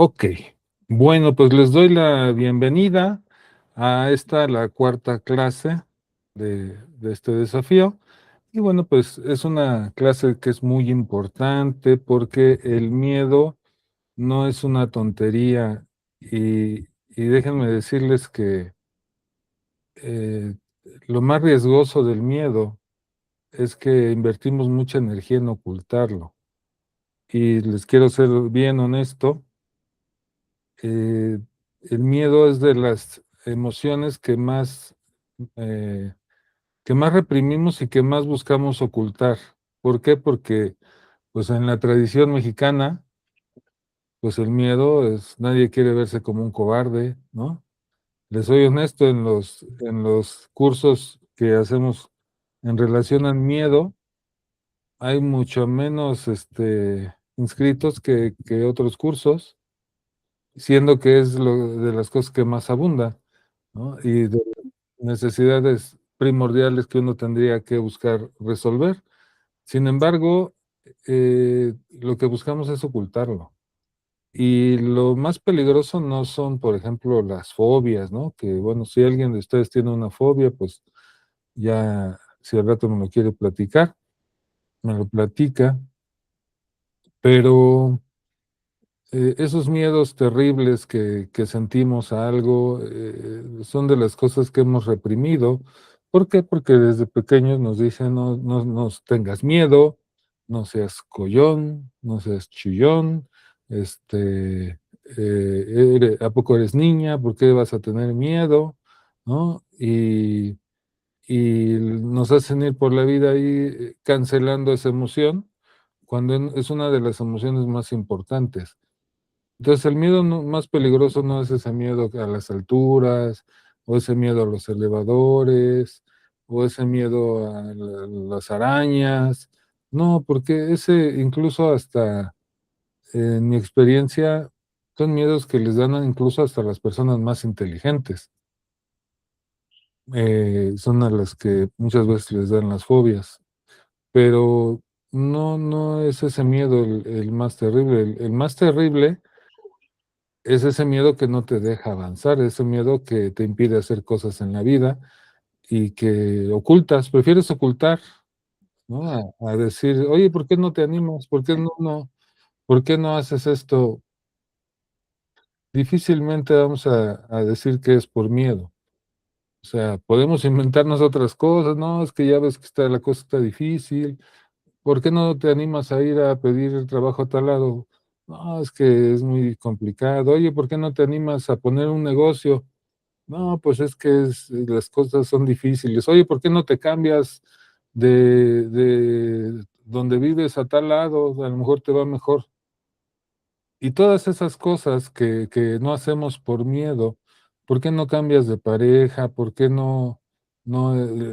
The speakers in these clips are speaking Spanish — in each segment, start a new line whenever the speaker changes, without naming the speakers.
Ok, bueno, pues les doy la bienvenida a la cuarta clase de este desafío. Y bueno, pues es una clase que es muy importante porque el miedo no es una tontería y déjenme decirles que eh, lo más riesgoso del miedo es que invertimos mucha energía en ocultarlo. Y les quiero ser bien honesto. eh, el miedo es de las emociones eh, que más reprimimos y que más buscamos ocultar. ¿Por qué? Porque, pues, en la tradición mexicana, pues, el miedo es nadie quiere verse como un cobarde, ¿no? Les soy honesto, en los cursos que hacemos en relación al miedo, hay mucho menos, inscritos que otros cursos, siendo que es lo de las cosas que más abunda, ¿no? Y de necesidades primordiales que uno tendría que buscar resolver. Sin embargo, lo que buscamos es ocultarlo. Y lo más peligroso no son, por ejemplo, las fobias, ¿no? Que, bueno, si alguien de ustedes tiene una fobia, pues ya, si al rato me lo quiere platicar, me lo platica, pero esos miedos terribles que sentimos a algo son de las cosas que hemos reprimido. ¿Por qué? Porque desde pequeños nos dicen no nos tengas miedo, no seas collón, no seas chillón, ¿a poco eres niña? ¿Por qué vas a tener miedo? ¿No? Y nos hacen ir por la vida ahí cancelando esa emoción cuando es una de las emociones más importantes. Entonces, el miedo más peligroso no es ese miedo a las alturas, o ese miedo a los elevadores, o ese miedo a las arañas. No, porque ese incluso hasta, en mi experiencia, son miedos que les dan incluso hasta las personas más inteligentes. Son a las que muchas veces les dan las fobias, pero no es ese miedo el más terrible. El más terrible es ese miedo que no te deja avanzar, ese miedo que te impide hacer cosas en la vida y que ocultas, prefieres ocultar, ¿no? A decir: "Oye, ¿por qué no te animas? ¿Por qué no haces esto?". Difícilmente vamos a decir que es por miedo. O sea, podemos inventarnos otras cosas: "No, es que ya ves que la cosa está difícil, ¿por qué no te animas a ir a pedir el trabajo a tal lado?". "No, es que es muy complicado". "Oye, ¿por qué no te animas a poner un negocio?". "No, pues es que las cosas son difíciles". "Oye, ¿por qué no te cambias de donde vives a tal lado? A lo mejor te va mejor". Y todas esas cosas que no hacemos por miedo, ¿por qué no cambias de pareja? ¿Por qué no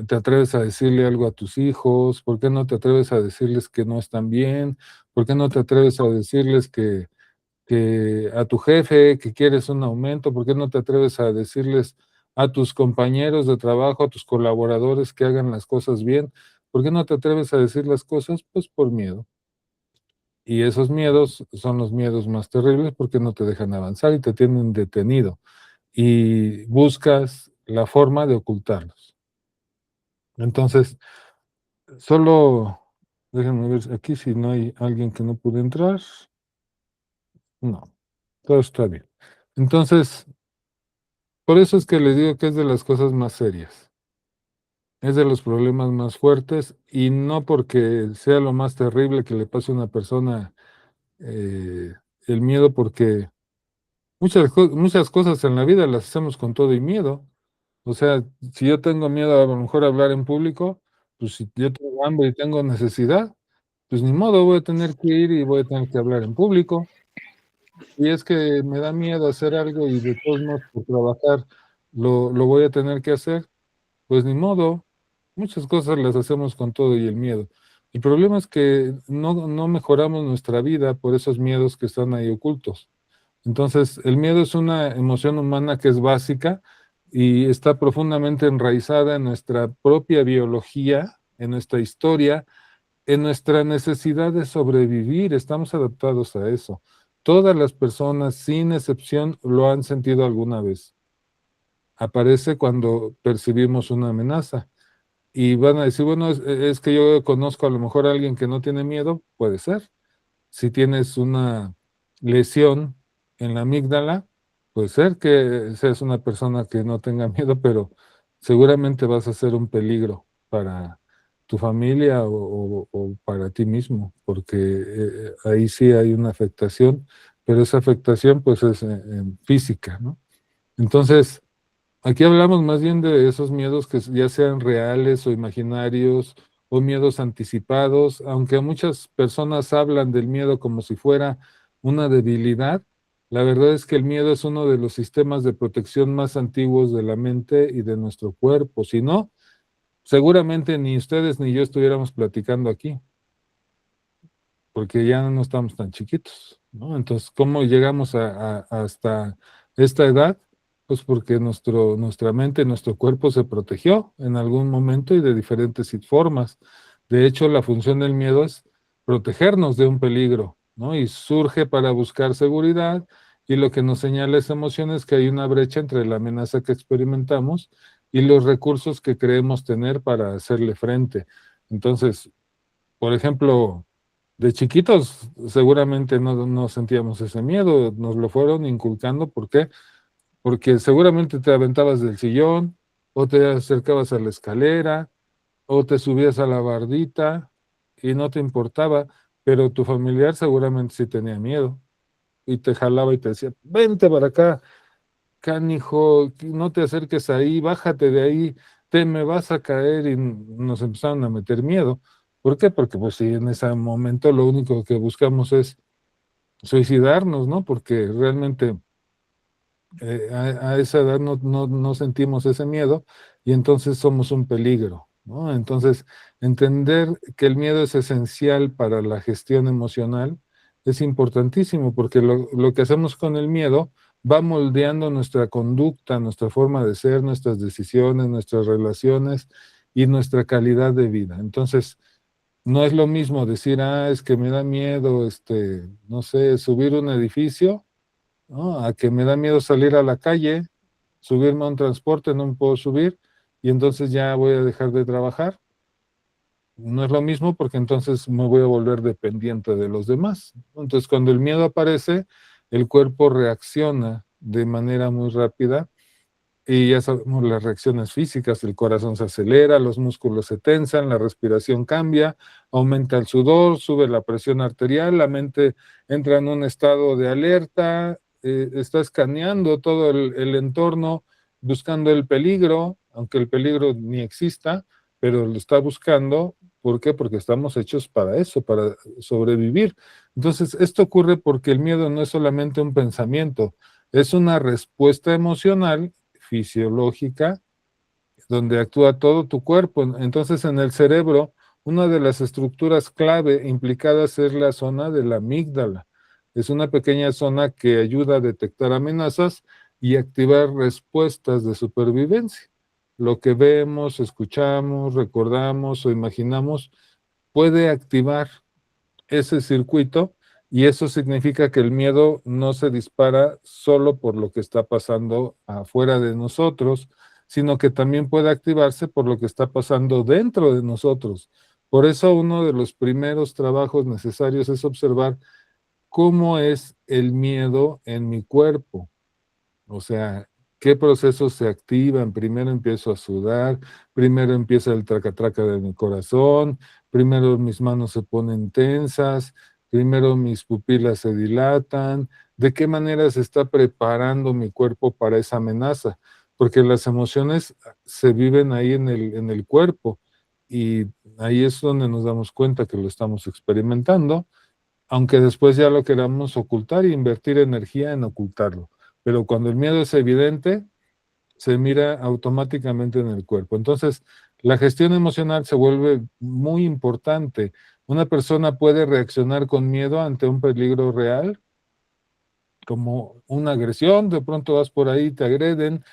te atreves a decirle algo a tus hijos? ¿Por qué no te atreves a decirles que no están bien? ¿Por qué no te atreves a decirles que a tu jefe que quieres un aumento? ¿Por qué no te atreves a decirles a tus compañeros de trabajo, a tus colaboradores que hagan las cosas bien? ¿Por qué no te atreves a decir las cosas? Pues por miedo. Y esos miedos son los miedos más terribles porque no te dejan avanzar y te tienen detenido y buscas la forma de ocultarlos. Entonces, solo déjenme ver aquí si no hay alguien que no pudo entrar. No, todo está bien. Entonces, por eso es que les digo que es de las cosas más serias, es de los problemas más fuertes y no porque sea lo más terrible que le pase a una persona, eh, el miedo, porque muchas cosas en la vida las hacemos con todo y miedo. O sea, si yo tengo miedo a lo mejor a hablar en público, pues si yo tengo hambre y tengo necesidad, pues ni modo, voy a tener que ir y voy a tener que hablar en público. Y es que me da miedo hacer algo y de todos modos por trabajar lo voy a tener que hacer. Pues ni modo, muchas cosas las hacemos con todo y el miedo. El problema es que no mejoramos nuestra vida por esos miedos que están ahí ocultos. Entonces, el miedo es una emoción humana que es básica y está profundamente enraizada en nuestra propia biología, en nuestra historia, en nuestra necesidad de sobrevivir. Estamos adaptados a eso. todas las personas, sin excepción, lo han sentido alguna vez. Aparece cuando percibimos una amenaza. Y van a decir, bueno, es que yo conozco a lo mejor a alguien que no tiene miedo, puede ser. Si tienes una lesión en la amígdala, puede ser que seas una persona que no tenga miedo, pero seguramente vas a ser un peligro para tu familia o para ti mismo, porque ahí sí hay una afectación, pero esa afectación pues es física, ¿no? Entonces, aquí hablamos más bien de esos miedos que ya sean reales o imaginarios o miedos anticipados, aunque muchas personas hablan del miedo como si fuera una debilidad, la verdad es que el miedo es uno de los sistemas de protección más antiguos de la mente y de nuestro cuerpo. Si no, seguramente ni ustedes ni yo estuviéramos platicando aquí, porque ya no estamos tan chiquitos, ¿no? Entonces, ¿cómo llegamos hasta esta edad? Pues porque nuestra mente, nuestro cuerpo se protegió en algún momento y de diferentes formas. De hecho, la función del miedo es protegernos de un peligro, ¿no? Y surge para buscar seguridad, y lo que nos señala esa emoción es que hay una brecha entre la amenaza que experimentamos y los recursos que creemos tener para hacerle frente. Entonces, por ejemplo, de chiquitos seguramente no sentíamos ese miedo, nos lo fueron inculcando. ¿Por qué? Porque seguramente te aventabas del sillón, o te acercabas a la escalera, o te subías a la bardita y no te importaba, pero tu familiar seguramente sí tenía miedo y te jalaba y te decía, vente para acá, canijo, no te acerques ahí, bájate de ahí, te me vas a caer, y nos empezaron a meter miedo. ¿Por qué? Porque pues sí, en ese momento lo único que buscamos es suicidarnos, ¿no? Porque realmente a esa edad no sentimos ese miedo y entonces somos un peligro, ¿no? Entonces, entender que el miedo es esencial para la gestión emocional es importantísimo, porque lo que hacemos con el miedo va moldeando nuestra conducta, nuestra forma de ser, nuestras decisiones, nuestras relaciones y nuestra calidad de vida. Entonces, no es lo mismo decir, es que me da miedo, no sé, subir un edificio, ¿no? A que me da miedo salir a la calle, subirme a un transporte, no me puedo subir, y entonces ya voy a dejar de trabajar. No es lo mismo, porque entonces me voy a volver dependiente de los demás. Entonces, cuando el miedo aparece, el cuerpo reacciona de manera muy rápida, y ya sabemos las reacciones físicas: el corazón se acelera, los músculos se tensan, la respiración cambia, aumenta el sudor, sube la presión arterial, la mente entra en un estado de alerta, está escaneando todo el entorno, buscando el peligro, aunque el peligro ni exista, pero lo está buscando. ¿Por qué? Porque estamos hechos para eso, para sobrevivir. Entonces, esto ocurre porque el miedo no es solamente un pensamiento, es una respuesta emocional fisiológica donde actúa todo tu cuerpo. Entonces, en el cerebro, una de las estructuras clave implicadas es la zona de la amígdala. Es una pequeña zona que ayuda a detectar amenazas y activar respuestas de supervivencia. Lo que vemos, escuchamos, recordamos o imaginamos puede activar ese circuito, y eso significa que el miedo no se dispara solo por lo que está pasando afuera de nosotros, sino que también puede activarse por lo que está pasando dentro de nosotros. Por eso uno de los primeros trabajos necesarios es observar cómo es el miedo en mi cuerpo. O sea, ¿qué procesos se activan? Primero empiezo a sudar, primero empieza el traca-traca de mi corazón, primero mis manos se ponen tensas, primero mis pupilas se dilatan. ¿De qué manera se está preparando mi cuerpo para esa amenaza? Porque las emociones se viven ahí en el cuerpo, y ahí es donde nos damos cuenta que lo estamos experimentando, aunque después ya lo queramos ocultar y invertir energía en ocultarlo. Pero cuando el miedo es evidente, se mira automáticamente en el cuerpo. Entonces, la gestión emocional se vuelve muy importante. Una persona puede reaccionar con miedo ante un peligro real, como una agresión. De pronto vas por ahí, te agreden,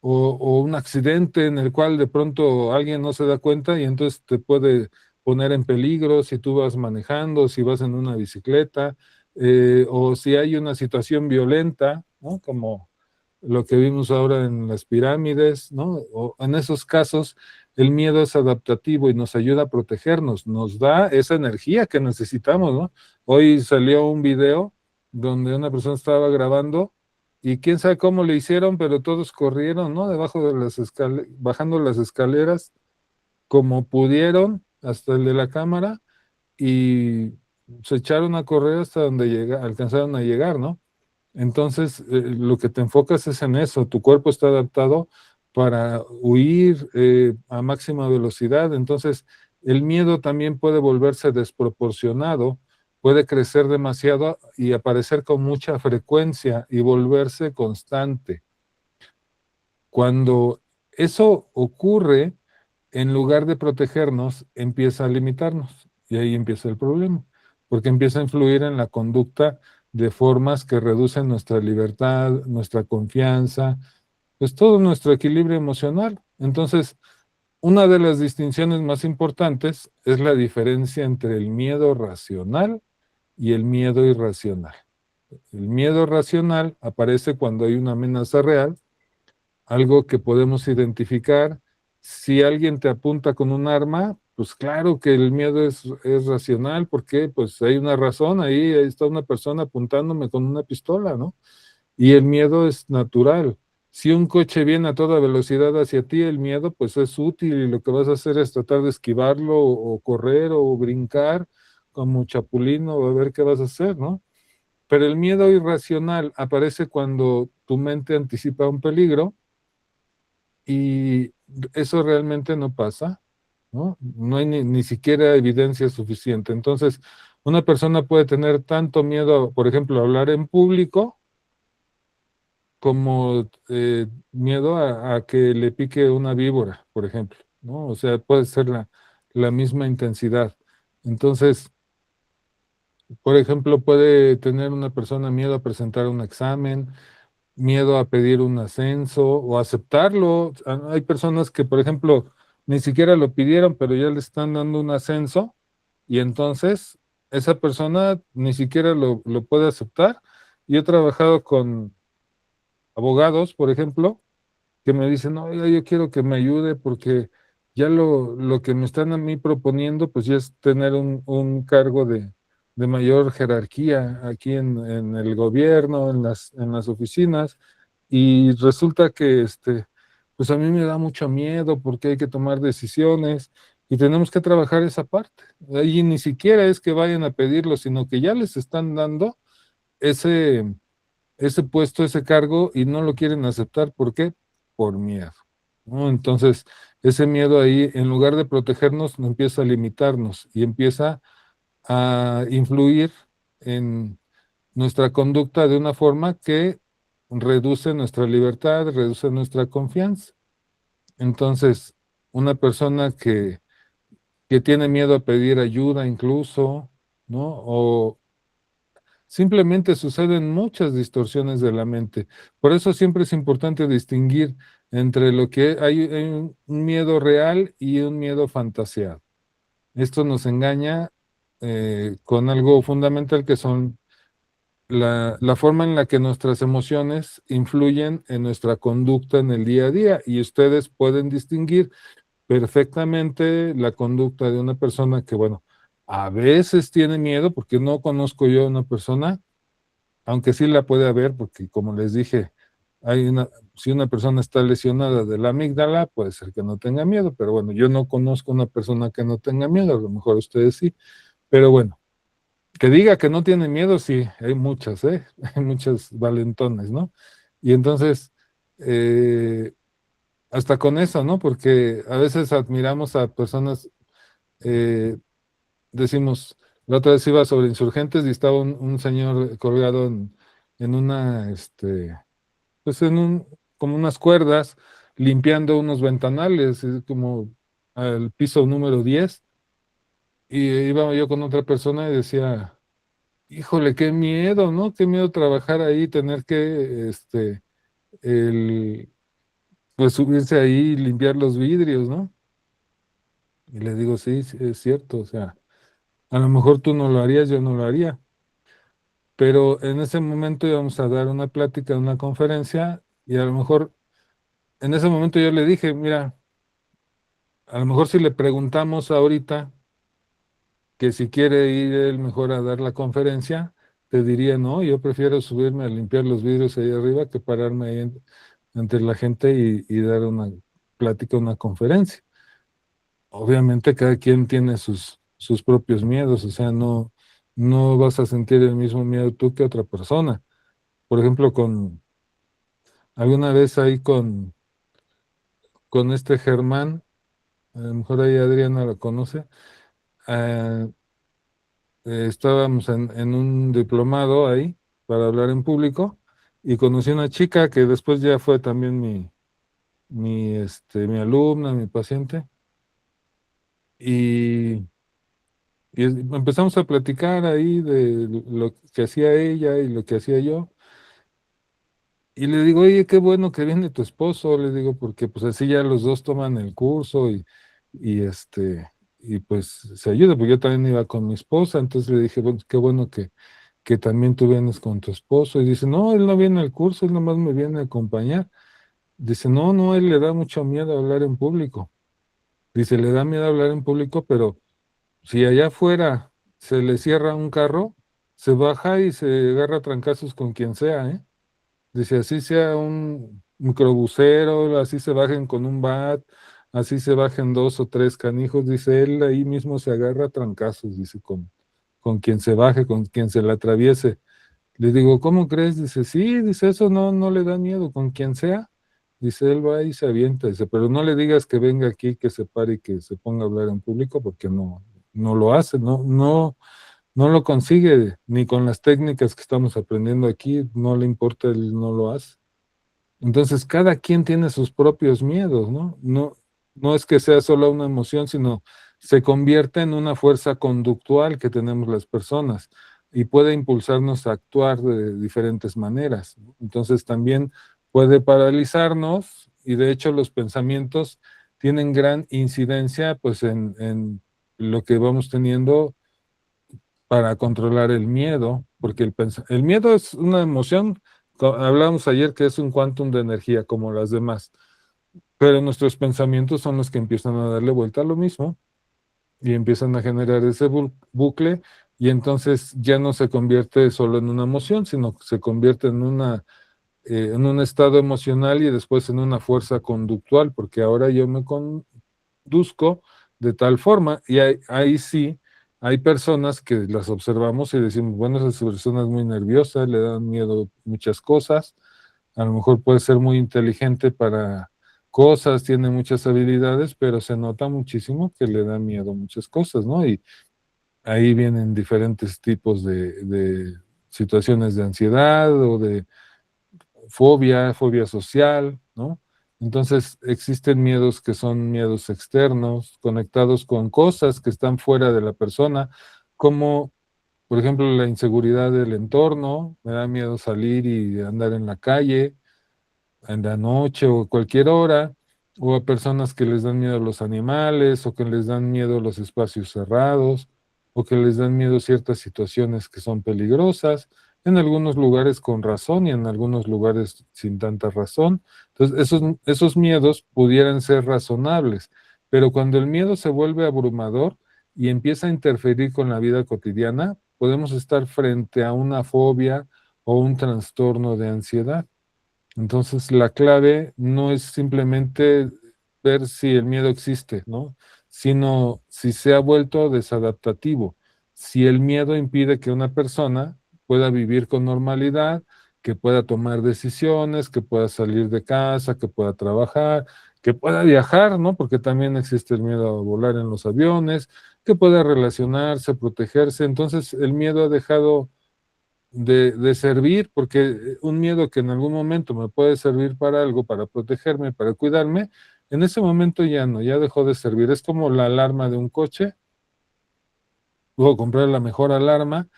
o un accidente en el cual de pronto alguien no se da cuenta y entonces te puede poner en peligro. Si tú vas manejando, si vas en una bicicleta, o si hay una situación violenta, ¿no? Como lo que vimos ahora en las pirámides, ¿no? O en esos casos, el miedo es adaptativo y nos ayuda a protegernos, nos da esa energía que necesitamos, ¿no? Hoy salió un video donde una persona estaba grabando y quién sabe cómo le hicieron, pero todos corrieron, ¿no? Debajo de las escaleras, bajando las escaleras como pudieron, hasta el de la cámara, y se echaron a correr hasta donde alcanzaron a llegar, ¿no? Entonces, lo que te enfocas es en eso, tu cuerpo está adaptado para huir a máxima velocidad, entonces el miedo también puede volverse desproporcionado, puede crecer demasiado y aparecer con mucha frecuencia y volverse constante. Cuando eso ocurre, en lugar de protegernos, empieza a limitarnos y ahí empieza el problema, porque empieza a influir en la conducta de formas que reducen nuestra libertad, nuestra confianza, pues todo nuestro equilibrio emocional. Entonces, una de las distinciones más importantes es la diferencia entre el miedo racional y el miedo irracional. El miedo racional aparece cuando hay una amenaza real, algo que podemos identificar. Si alguien te apunta con un arma, pues claro que el miedo es racional, porque pues hay una razón, ahí está una persona apuntándome con una pistola, ¿no? Y el miedo es natural. Si un coche viene a toda velocidad hacia ti, el miedo pues es útil y lo que vas a hacer es tratar de esquivarlo o correr o brincar como chapulín o a ver qué vas a hacer, ¿no? Pero el miedo irracional aparece cuando tu mente anticipa un peligro y eso realmente no pasa, ¿no? No hay ni siquiera evidencia suficiente. Entonces, una persona puede tener tanto miedo, por ejemplo, a hablar en público, como miedo a que le pique una víbora, por ejemplo, ¿no? O sea, puede ser la misma intensidad. Entonces, por ejemplo, puede tener una persona miedo a presentar un examen, miedo a pedir un ascenso o aceptarlo. Hay personas que, por ejemplo, ni siquiera lo pidieron, pero ya le están dando un ascenso y entonces esa persona ni siquiera lo puede aceptar. Yo he trabajado con abogados, por ejemplo, que me dicen, oiga, yo quiero que me ayude porque ya lo que me están a mí proponiendo, pues ya es tener un cargo de mayor jerarquía aquí en el gobierno, en las oficinas, y resulta que pues a mí me da mucho miedo porque hay que tomar decisiones y tenemos que trabajar esa parte. Ahí ni siquiera es que vayan a pedirlo, sino que ya les están dando ese ese puesto, ese cargo y no lo quieren aceptar. ¿Por qué? Por miedo, ¿no? Entonces, ese miedo ahí, en lugar de protegernos, empieza a limitarnos y empieza a influir en nuestra conducta de una forma que reduce nuestra libertad, reduce nuestra confianza. Entonces, una persona que tiene miedo a pedir ayuda incluso, ¿no? O simplemente suceden muchas distorsiones de la mente. Por eso siempre es importante distinguir entre lo que hay un miedo real y un miedo fantaseado. Esto nos engaña con algo fundamental que son la forma en la que nuestras emociones influyen en nuestra conducta en el día a día y ustedes pueden distinguir perfectamente la conducta de una persona que, bueno, a veces tiene miedo, porque no conozco yo a una persona, aunque sí la puede haber, porque como les dije, si una persona está lesionada de la amígdala, puede ser que no tenga miedo, pero bueno, yo no conozco una persona que no tenga miedo, a lo mejor ustedes sí, pero bueno, que diga que no tiene miedo, sí, hay muchas, ¿eh? Hay muchas valentones, ¿no? Y entonces, hasta con eso, ¿no? Porque a veces admiramos a personas, eh, decimos, la otra vez iba sobre insurgentes y estaba un señor colgado en una, pues como unas cuerdas, limpiando unos ventanales, como al piso número 10, y iba yo con otra persona y decía, híjole, qué miedo, ¿no? Qué miedo trabajar ahí, tener que, el, pues subirse ahí y limpiar los vidrios, ¿no? Y le digo, sí, sí, es cierto, o sea, a lo mejor tú no lo harías, yo no lo haría, pero en ese momento íbamos a dar una plática, una conferencia, y a lo mejor en ese momento yo le dije, mira, a lo mejor si le preguntamos ahorita que si quiere ir él mejor a dar la conferencia, te diría, no, yo prefiero subirme a limpiar los vidrios ahí arriba que pararme ahí entre la gente y dar una plática, una conferencia. Obviamente cada quien tiene sus propios miedos, o sea, no vas a sentir el mismo miedo tú que otra persona. Por ejemplo, alguna vez ahí con este Germán, a lo mejor ahí Adriana lo conoce, ah, estábamos en un diplomado ahí para hablar en público y conocí una chica que después ya fue también mi alumna, mi paciente, y, empezamos a platicar ahí de lo que hacía ella y lo que hacía yo. Y le digo, oye, qué bueno que viene tu esposo, le digo, porque pues así ya los dos toman el curso y y pues se ayuda, porque yo también iba con mi esposa, entonces le dije, bueno, qué bueno que también tú vienes con tu esposo. Y dice, no, él no viene al curso, él nomás me viene a acompañar. Dice, no, no, él le da mucho miedo hablar en público. Dice, le da miedo hablar en público, pero si allá afuera se le cierra un carro, se baja y se agarra a trancazos con quien sea, ¿eh? Dice, así sea un microbusero, así se bajen con un bat, así se bajen dos o tres canijos, dice él, ahí mismo se agarra a trancazos, dice, con quien se baje, con quien se le atraviese. Le digo, ¿cómo crees? Dice, sí, dice, eso no le da miedo, con quien sea. Dice, él va y se avienta, dice, pero no le digas que venga aquí, que se pare y que se ponga a hablar en público, porque no lo hace, no lo consigue, ni con las técnicas que estamos aprendiendo aquí, no le importa, él no lo hace. Entonces, cada quien tiene sus propios miedos, ¿no? No es que sea solo una emoción, sino se convierte en una fuerza conductual que tenemos las personas y puede impulsarnos a actuar de diferentes maneras, ¿no? Entonces, también puede paralizarnos y de hecho los pensamientos tienen gran incidencia pues en lo que vamos teniendo para controlar el miedo, porque el miedo es una emoción, hablamos ayer que es un quantum de energía como las demás, pero nuestros pensamientos son los que empiezan a darle vuelta a lo mismo y empiezan a generar ese bucle y entonces ya no se convierte solo en una emoción, sino que se convierte en un estado emocional y después en una fuerza conductual, porque ahora yo me conduzco de tal forma y ahí sí hay personas que las observamos y decimos, bueno, esa persona es muy nerviosa, le dan miedo muchas cosas, a lo mejor puede ser muy inteligente para cosas, tiene muchas habilidades, pero se nota muchísimo que le da miedo muchas cosas, ¿no? Y ahí vienen diferentes tipos de situaciones de ansiedad o de fobia social, ¿no? Entonces existen miedos que son miedos externos, conectados con cosas que están fuera de la persona, como por ejemplo la inseguridad del entorno, me da miedo salir y andar en la calle, en la noche o cualquier hora, o a personas que les dan miedo los animales, o que les dan miedo los espacios cerrados, o que les dan miedo ciertas situaciones que son peligrosas, en algunos lugares con razón y en algunos lugares sin tanta razón. Entonces, esos miedos pudieran ser razonables, pero cuando el miedo se vuelve abrumador y empieza a interferir con la vida cotidiana, podemos estar frente a una fobia o un trastorno de ansiedad. Entonces, la clave no es simplemente ver si el miedo existe, ¿no? Sino si se ha vuelto desadaptativo, si el miedo impide que una persona pueda vivir con normalidad, que pueda tomar decisiones, que pueda salir de casa, que pueda trabajar, que pueda viajar, ¿no? Porque también existe el miedo a volar en los aviones, que pueda relacionarse, protegerse. Entonces, el miedo ha dejado de servir, porque un miedo que en algún momento me puede servir para algo, para protegerme, para cuidarme, en ese momento ya no, ya dejó de servir. Es como la alarma de un coche, puedo comprar la mejor alarma,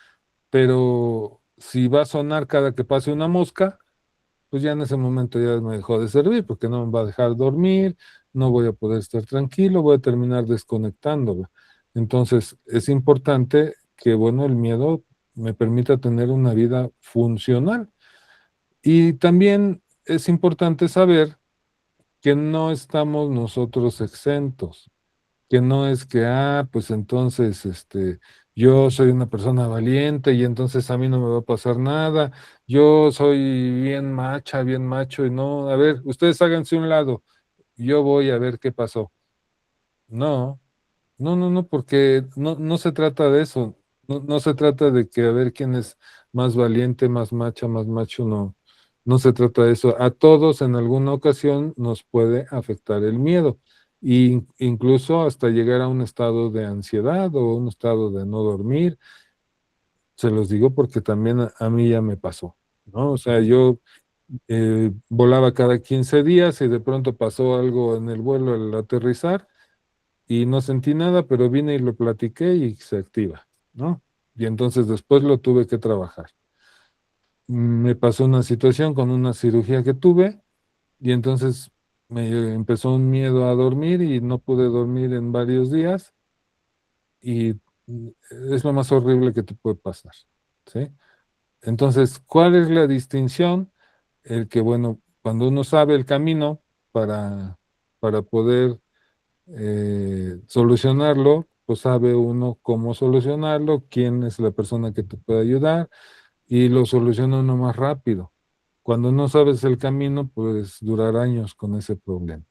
pero si va a sonar cada que pase una mosca, pues ya en ese momento ya me dejó de servir, porque no me va a dejar dormir, no voy a poder estar tranquilo, voy a terminar desconectándome. Entonces, es importante que, bueno, el miedo me permita tener una vida funcional. Y también es importante saber que no estamos nosotros exentos, que no es que, pues entonces, yo soy una persona valiente y entonces a mí no me va a pasar nada, yo soy bien macha, bien macho, y no, a ver, ustedes háganse un lado, yo voy a ver qué pasó. No, no, porque no se trata de eso, no se trata de que a ver quién es más valiente, más macha, más macho, no se trata de eso. A todos en alguna ocasión nos puede afectar el miedo, incluso hasta llegar a un estado de ansiedad o un estado de no dormir. Se los digo porque también a mí ya me pasó, ¿no? O sea, yo volaba cada 15 días y de pronto pasó algo en el vuelo al aterrizar y no sentí nada, pero vine y lo platiqué y se activa, ¿no? Y entonces después lo tuve que trabajar. Me pasó una situación con una cirugía que tuve y entonces me empezó un miedo a dormir y no pude dormir en varios días y es lo más horrible que te puede pasar, ¿sí? Entonces, ¿cuál es la distinción? El que, bueno, cuando uno sabe el camino para poder solucionarlo, pues sabe uno cómo solucionarlo, quién es la persona que te puede ayudar y lo soluciona uno más rápido. Cuando no sabes el camino, puedes durar años con ese problema.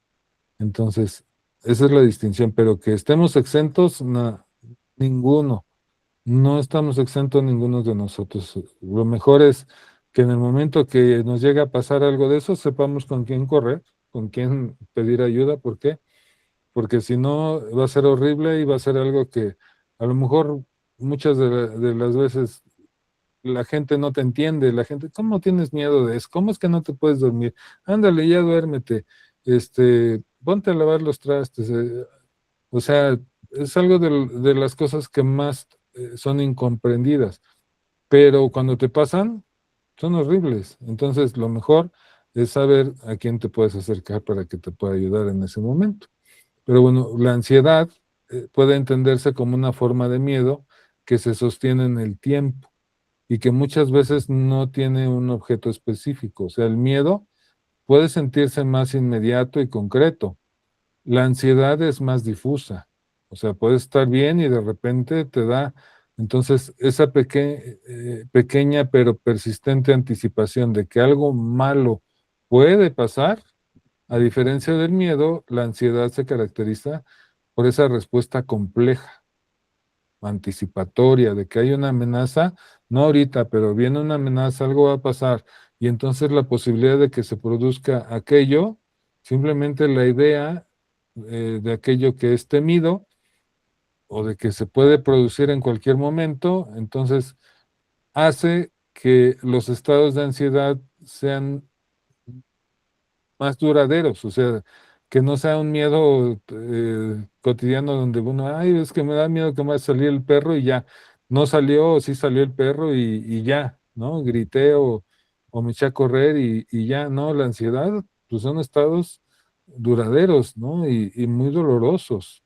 Entonces, esa es la distinción, pero que estemos exentos, ninguno. No estamos exentos ninguno de nosotros. Lo mejor es que en el momento que nos llegue a pasar algo de eso, sepamos con quién correr, con quién pedir ayuda. ¿Por qué? Porque si no va a ser horrible y va a ser algo que a lo mejor muchas de las veces la gente no te entiende, la gente, ¿cómo tienes miedo de eso? ¿Cómo es que no te puedes dormir? Ándale, ya duérmete, ponte a lavar los trastes, o sea, es algo de las cosas que más son incomprendidas, pero cuando te pasan, son horribles. Entonces, lo mejor es saber a quién te puedes acercar para que te pueda ayudar en ese momento. Pero bueno, la ansiedad puede entenderse como una forma de miedo que se sostiene en el tiempo y que muchas veces no tiene un objeto específico. O sea, el miedo puede sentirse más inmediato y concreto. La ansiedad es más difusa. O sea, puedes estar bien y de repente te da. Entonces, esa pequeña pero persistente anticipación de que algo malo puede pasar, a diferencia del miedo, la ansiedad se caracteriza por esa respuesta compleja, anticipatoria, de que hay una amenaza, no ahorita, pero viene una amenaza, algo va a pasar, y entonces la posibilidad de que se produzca aquello, simplemente la idea de aquello que es temido o de que se puede producir en cualquier momento, entonces hace que los estados de ansiedad sean más duraderos, o sea, que no sea un miedo cotidiano donde uno, ay, es que me da miedo que me vaya a salir el perro y ya, no salió, o sí salió el perro y ya, ¿no? Grité o me eché a correr y ya, ¿no? La ansiedad, pues son estados duraderos, ¿no? Y muy dolorosos,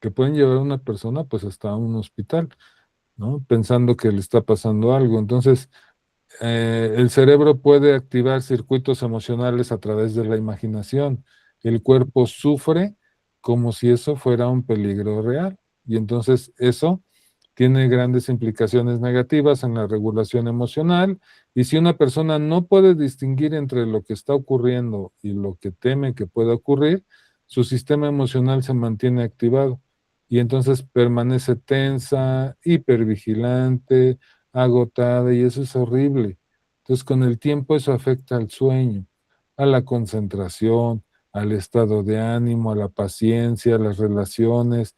que pueden llevar a una persona pues hasta un hospital, ¿no? Pensando que le está pasando algo. Entonces, el cerebro puede activar circuitos emocionales a través de la imaginación. El cuerpo sufre como si eso fuera un peligro real. Y entonces eso tiene grandes implicaciones negativas en la regulación emocional. Y si una persona no puede distinguir entre lo que está ocurriendo y lo que teme que pueda ocurrir, su sistema emocional se mantiene activado. Y entonces permanece tensa, hipervigilante, agotada, y eso es horrible. Entonces, con el tiempo eso afecta al sueño, a la concentración, al estado de ánimo, a la paciencia, a las relaciones.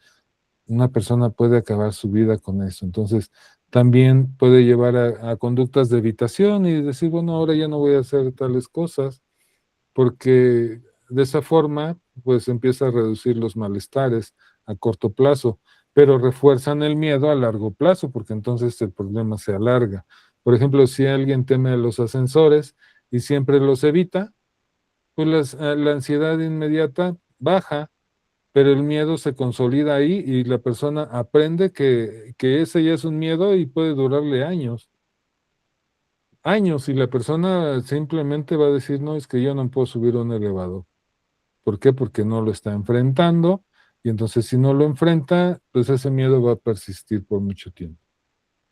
Una persona puede acabar su vida con eso. Entonces, también puede llevar a conductas de evitación y decir, bueno, ahora ya no voy a hacer tales cosas, porque de esa forma, pues empieza a reducir los malestares a corto plazo, pero refuerzan el miedo a largo plazo, porque entonces el problema se alarga. Por ejemplo, si alguien teme a los ascensores y siempre los evita, pues la ansiedad inmediata baja, pero el miedo se consolida ahí y la persona aprende que ese ya es un miedo y puede durarle años. Años, y la persona simplemente va a decir, no, es que yo no puedo subir un elevador. ¿Por qué? Porque no lo está enfrentando, y entonces si no lo enfrenta, pues ese miedo va a persistir por mucho tiempo,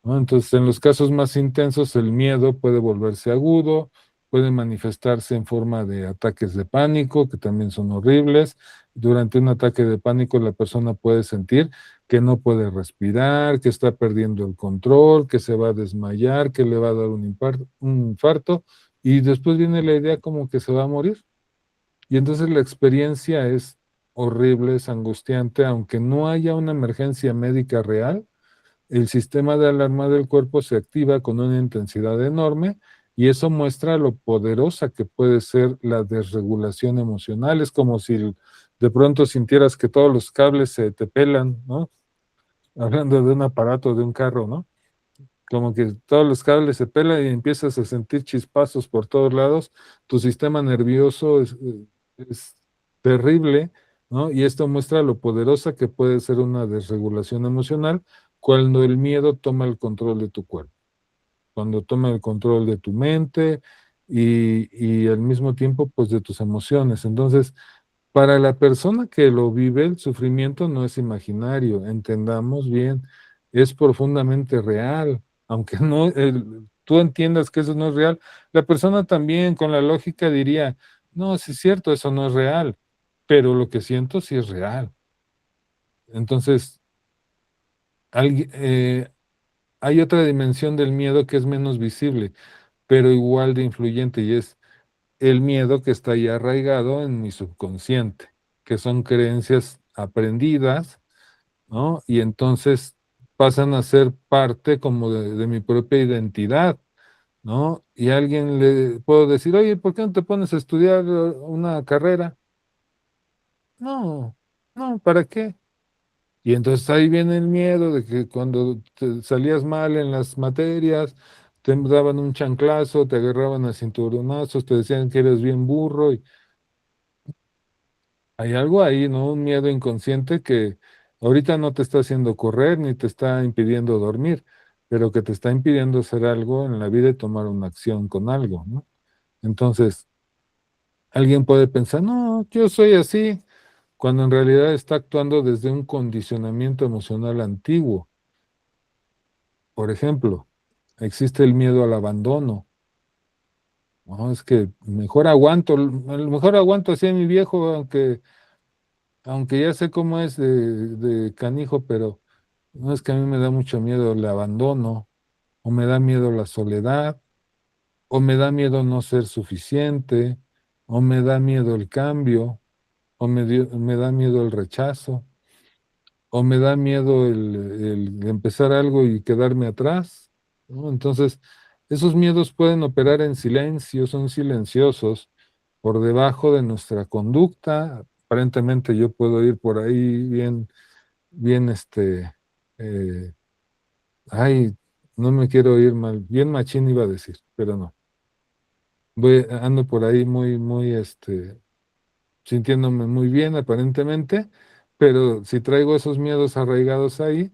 ¿no? Entonces, en los casos más intensos, el miedo puede volverse agudo, puede manifestarse en forma de ataques de pánico, que también son horribles. Durante un ataque de pánico, la persona puede sentir que no puede respirar, que está perdiendo el control, que se va a desmayar, que le va a dar un infarto, y después viene la idea como que se va a morir. Y entonces la experiencia es horrible, es angustiante, aunque no haya una emergencia médica real, el sistema de alarma del cuerpo se activa con una intensidad enorme y eso muestra lo poderosa que puede ser la desregulación emocional. Es como si de pronto sintieras que todos los cables se te pelan, ¿no? Hablando de un aparato, de un carro, ¿no? Como que todos los cables se pelan y empiezas a sentir chispazos por todos lados. Tu sistema nervioso es terrible, ¿no? Y esto muestra lo poderosa que puede ser una desregulación emocional cuando el miedo toma el control de tu cuerpo, cuando toma el control de tu mente y al mismo tiempo, pues, de tus emociones. Entonces, para la persona que lo vive, el sufrimiento no es imaginario, entendamos bien, es profundamente real. Aunque no, tú entiendas que eso no es real, la persona también con la lógica diría, no, sí es cierto, eso no es real, pero lo que siento sí es real. Entonces, algui- eh, hay otra dimensión del miedo que es menos visible, pero igual de influyente, y es el miedo que está ahí arraigado en mi subconsciente, que son creencias aprendidas, ¿no? Y entonces pasan a ser parte como de mi propia identidad, ¿no? Y a alguien le puedo decir, oye, ¿por qué no te pones a estudiar una carrera? No, no, ¿para qué? Y entonces ahí viene el miedo de que cuando te salías mal en las materias, te daban un chanclazo, te agarraban a cinturonazos, te decían que eres bien burro, y hay algo ahí, ¿no? Un miedo inconsciente que ahorita no te está haciendo correr ni te está impidiendo dormir, pero que te está impidiendo hacer algo en la vida y tomar una acción con algo, ¿no? Entonces, alguien puede pensar, no, yo soy así, cuando en realidad está actuando desde un condicionamiento emocional antiguo. Por ejemplo, existe el miedo al abandono. No, es que a lo mejor aguanto así a mi viejo, aunque ya sé cómo es de canijo, pero no, es que a mí me da mucho miedo el abandono, o me da miedo la soledad, o me da miedo no ser suficiente, o me da miedo el cambio, o me da miedo el rechazo, o me da miedo el empezar algo y quedarme atrás, ¿no? Entonces, esos miedos pueden operar en silencio, son silenciosos, por debajo de nuestra conducta. Aparentemente yo puedo ir por ahí bien, bien, eh, ay, no me quiero ir mal, bien machín iba a decir, pero no. Ando por ahí muy, muy, sintiéndome muy bien aparentemente, pero si traigo esos miedos arraigados ahí,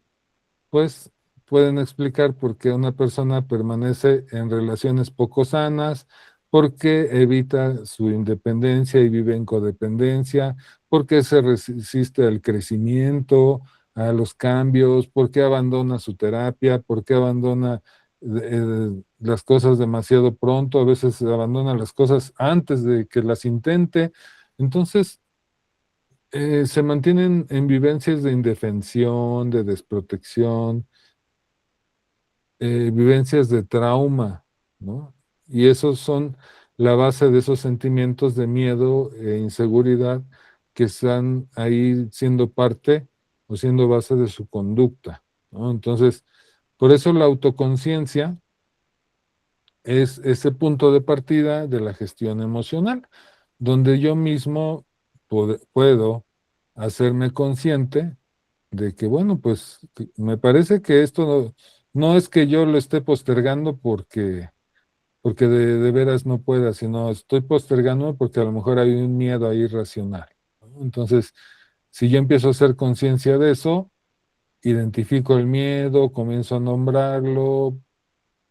pues pueden explicar por qué una persona permanece en relaciones poco sanas, por qué evita su independencia y vive en codependencia, por qué se resiste al crecimiento, a los cambios, por qué abandona su terapia, por qué abandona las cosas demasiado pronto, a veces abandona las cosas antes de que las intente. Entonces, se mantienen en vivencias de indefensión, de desprotección, vivencias de trauma, ¿no? Y esos son la base de esos sentimientos de miedo e inseguridad que están ahí siendo parte o siendo base de su conducta, ¿no? Entonces, por eso la autoconciencia es ese punto de partida de la gestión emocional, donde yo mismo puedo hacerme consciente de que, bueno, pues me parece que esto no es que yo lo esté postergando porque de veras no pueda, sino estoy postergando porque a lo mejor hay un miedo ahí irracional, ¿no? Entonces, Si yo empiezo a hacer conciencia de eso, identifico el miedo, comienzo a nombrarlo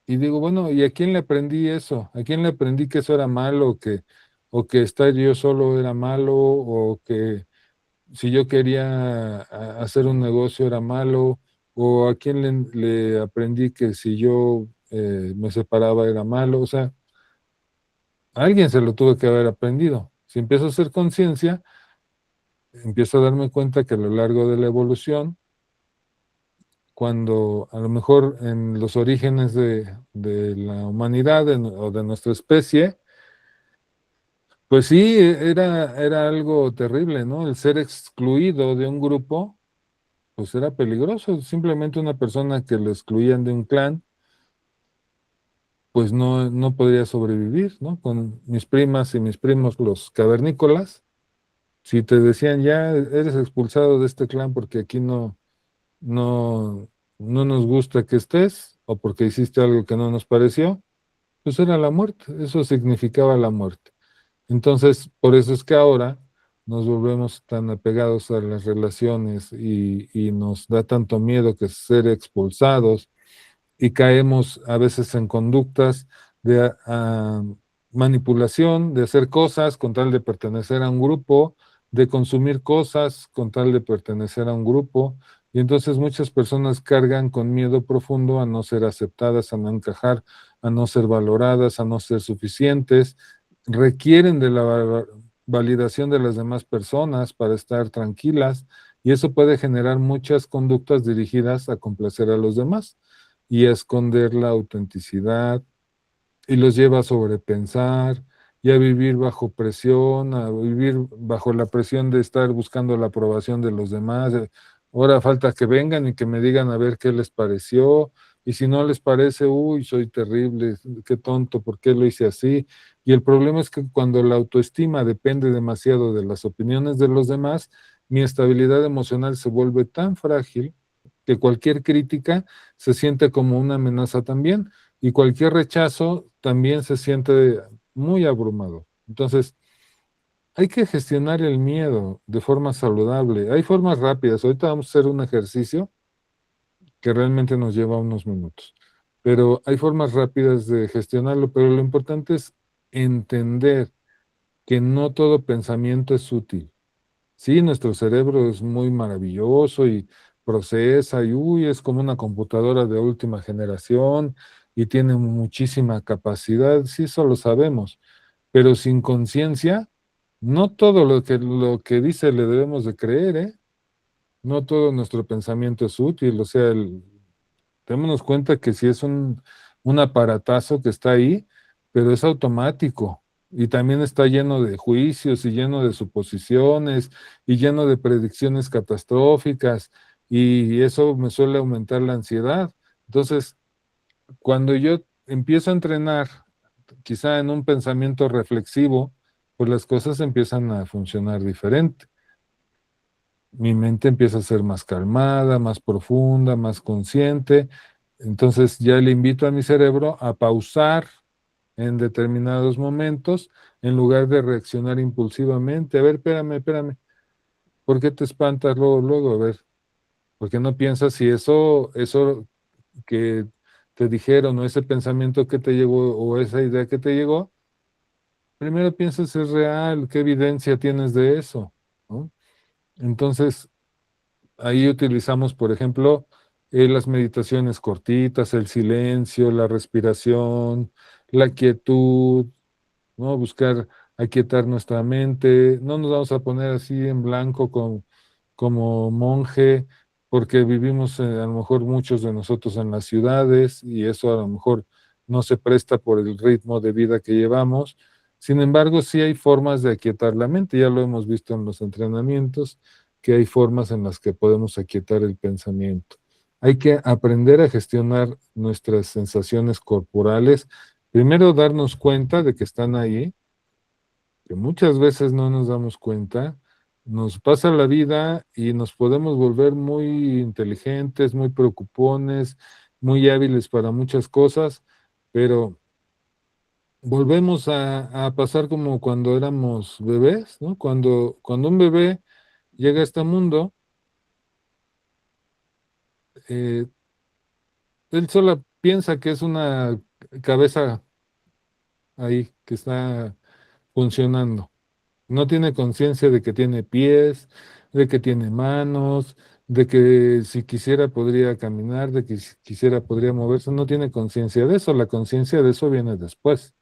y digo, bueno, ¿y a quién le aprendí eso? ¿A quién le aprendí que eso era malo o que estar yo solo era malo o que si yo quería hacer un negocio era malo, o a quién le aprendí que si yo me separaba era malo? O sea, a alguien se lo tuve que haber aprendido. Si empiezo a hacer conciencia, empiezo a darme cuenta que a lo largo de la evolución, cuando a lo mejor en los orígenes de la humanidad o de nuestra especie, pues sí, era algo terrible, ¿no? El ser excluido de un grupo pues era peligroso. Simplemente una persona que lo excluían de un clan, pues no podría sobrevivir, ¿no? Con mis primas y mis primos, los cavernícolas, si te decían ya eres expulsado de este clan porque aquí no, no nos gusta que estés, o porque hiciste algo que no nos pareció, pues era la muerte, eso significaba la muerte. Entonces, por eso es que ahora nos volvemos tan apegados a las relaciones y nos da tanto miedo que ser expulsados y caemos a veces en conductas de manipulación, de hacer cosas con tal de pertenecer a un grupo, de consumir cosas con tal de pertenecer a un grupo. Y entonces muchas personas cargan con miedo profundo a no ser aceptadas, a no encajar, a no ser valoradas, a no ser suficientes. Requieren de la validación de las demás personas para estar tranquilas y eso puede generar muchas conductas dirigidas a complacer a los demás y a esconder la autenticidad, y los lleva a sobrepensar y a vivir bajo presión, a vivir bajo la presión de estar buscando la aprobación de los demás. Ahora falta que vengan y que me digan a ver qué les pareció, y si no les parece, uy, soy terrible, qué tonto, ¿por qué lo hice así? Y el problema es que cuando la autoestima depende demasiado de las opiniones de los demás, mi estabilidad emocional se vuelve tan frágil que cualquier crítica se siente como una amenaza también, y cualquier rechazo también se siente muy abrumado. Entonces, hay que gestionar el miedo de forma saludable. Hay formas rápidas. Ahorita vamos a hacer un ejercicio que realmente nos lleva unos minutos, pero hay formas rápidas de gestionarlo, pero lo importante es entender que no todo pensamiento es útil. Sí, nuestro cerebro es muy maravilloso y procesa y uy, es como una computadora de última generación y tiene muchísima capacidad, sí, eso lo sabemos, pero sin conciencia, no todo lo que dice le debemos de creer, ¿eh? No todo nuestro pensamiento es útil, o sea, démonos cuenta que sí es un aparatazo que está ahí, pero es automático y también está lleno de juicios y lleno de suposiciones y lleno de predicciones catastróficas y eso me suele aumentar la ansiedad. Entonces, cuando yo empiezo a entrenar, quizá en un pensamiento reflexivo, pues las cosas empiezan a funcionar diferente. Mi mente empieza a ser más calmada, más profunda, más consciente. Entonces ya le invito a mi cerebro a pausar en determinados momentos en lugar de reaccionar impulsivamente. A ver, espérame, ¿por qué te espantas luego, luego? A ver, ¿por qué no piensas si eso que te dijeron o ese pensamiento que te llegó o esa idea que te llegó, primero piensas si es real, qué evidencia tienes de eso, ¿no? Entonces, ahí utilizamos, por ejemplo, las meditaciones cortitas, el silencio, la respiración, la quietud, ¿no? Buscar aquietar nuestra mente. No nos vamos a poner así en blanco como monje, porque vivimos a lo mejor muchos de nosotros en las ciudades y eso a lo mejor no se presta por el ritmo de vida que llevamos. Sin embargo, sí hay formas de aquietar la mente, ya lo hemos visto en los entrenamientos, que hay formas en las que podemos aquietar el pensamiento. Hay que aprender a gestionar nuestras sensaciones corporales. Primero, darnos cuenta de que están ahí, que muchas veces no nos damos cuenta. Nos pasa la vida y nos podemos volver muy inteligentes, muy preocupones, muy hábiles para muchas cosas, pero volvemos a pasar como cuando éramos bebés, ¿no? Cuando un bebé llega a este mundo, eh, él solo piensa que es una cabeza ahí que está funcionando. No tiene conciencia de que tiene pies, de que tiene manos, de que si quisiera podría caminar, de que si quisiera podría moverse. No tiene conciencia de eso. La conciencia de eso viene después.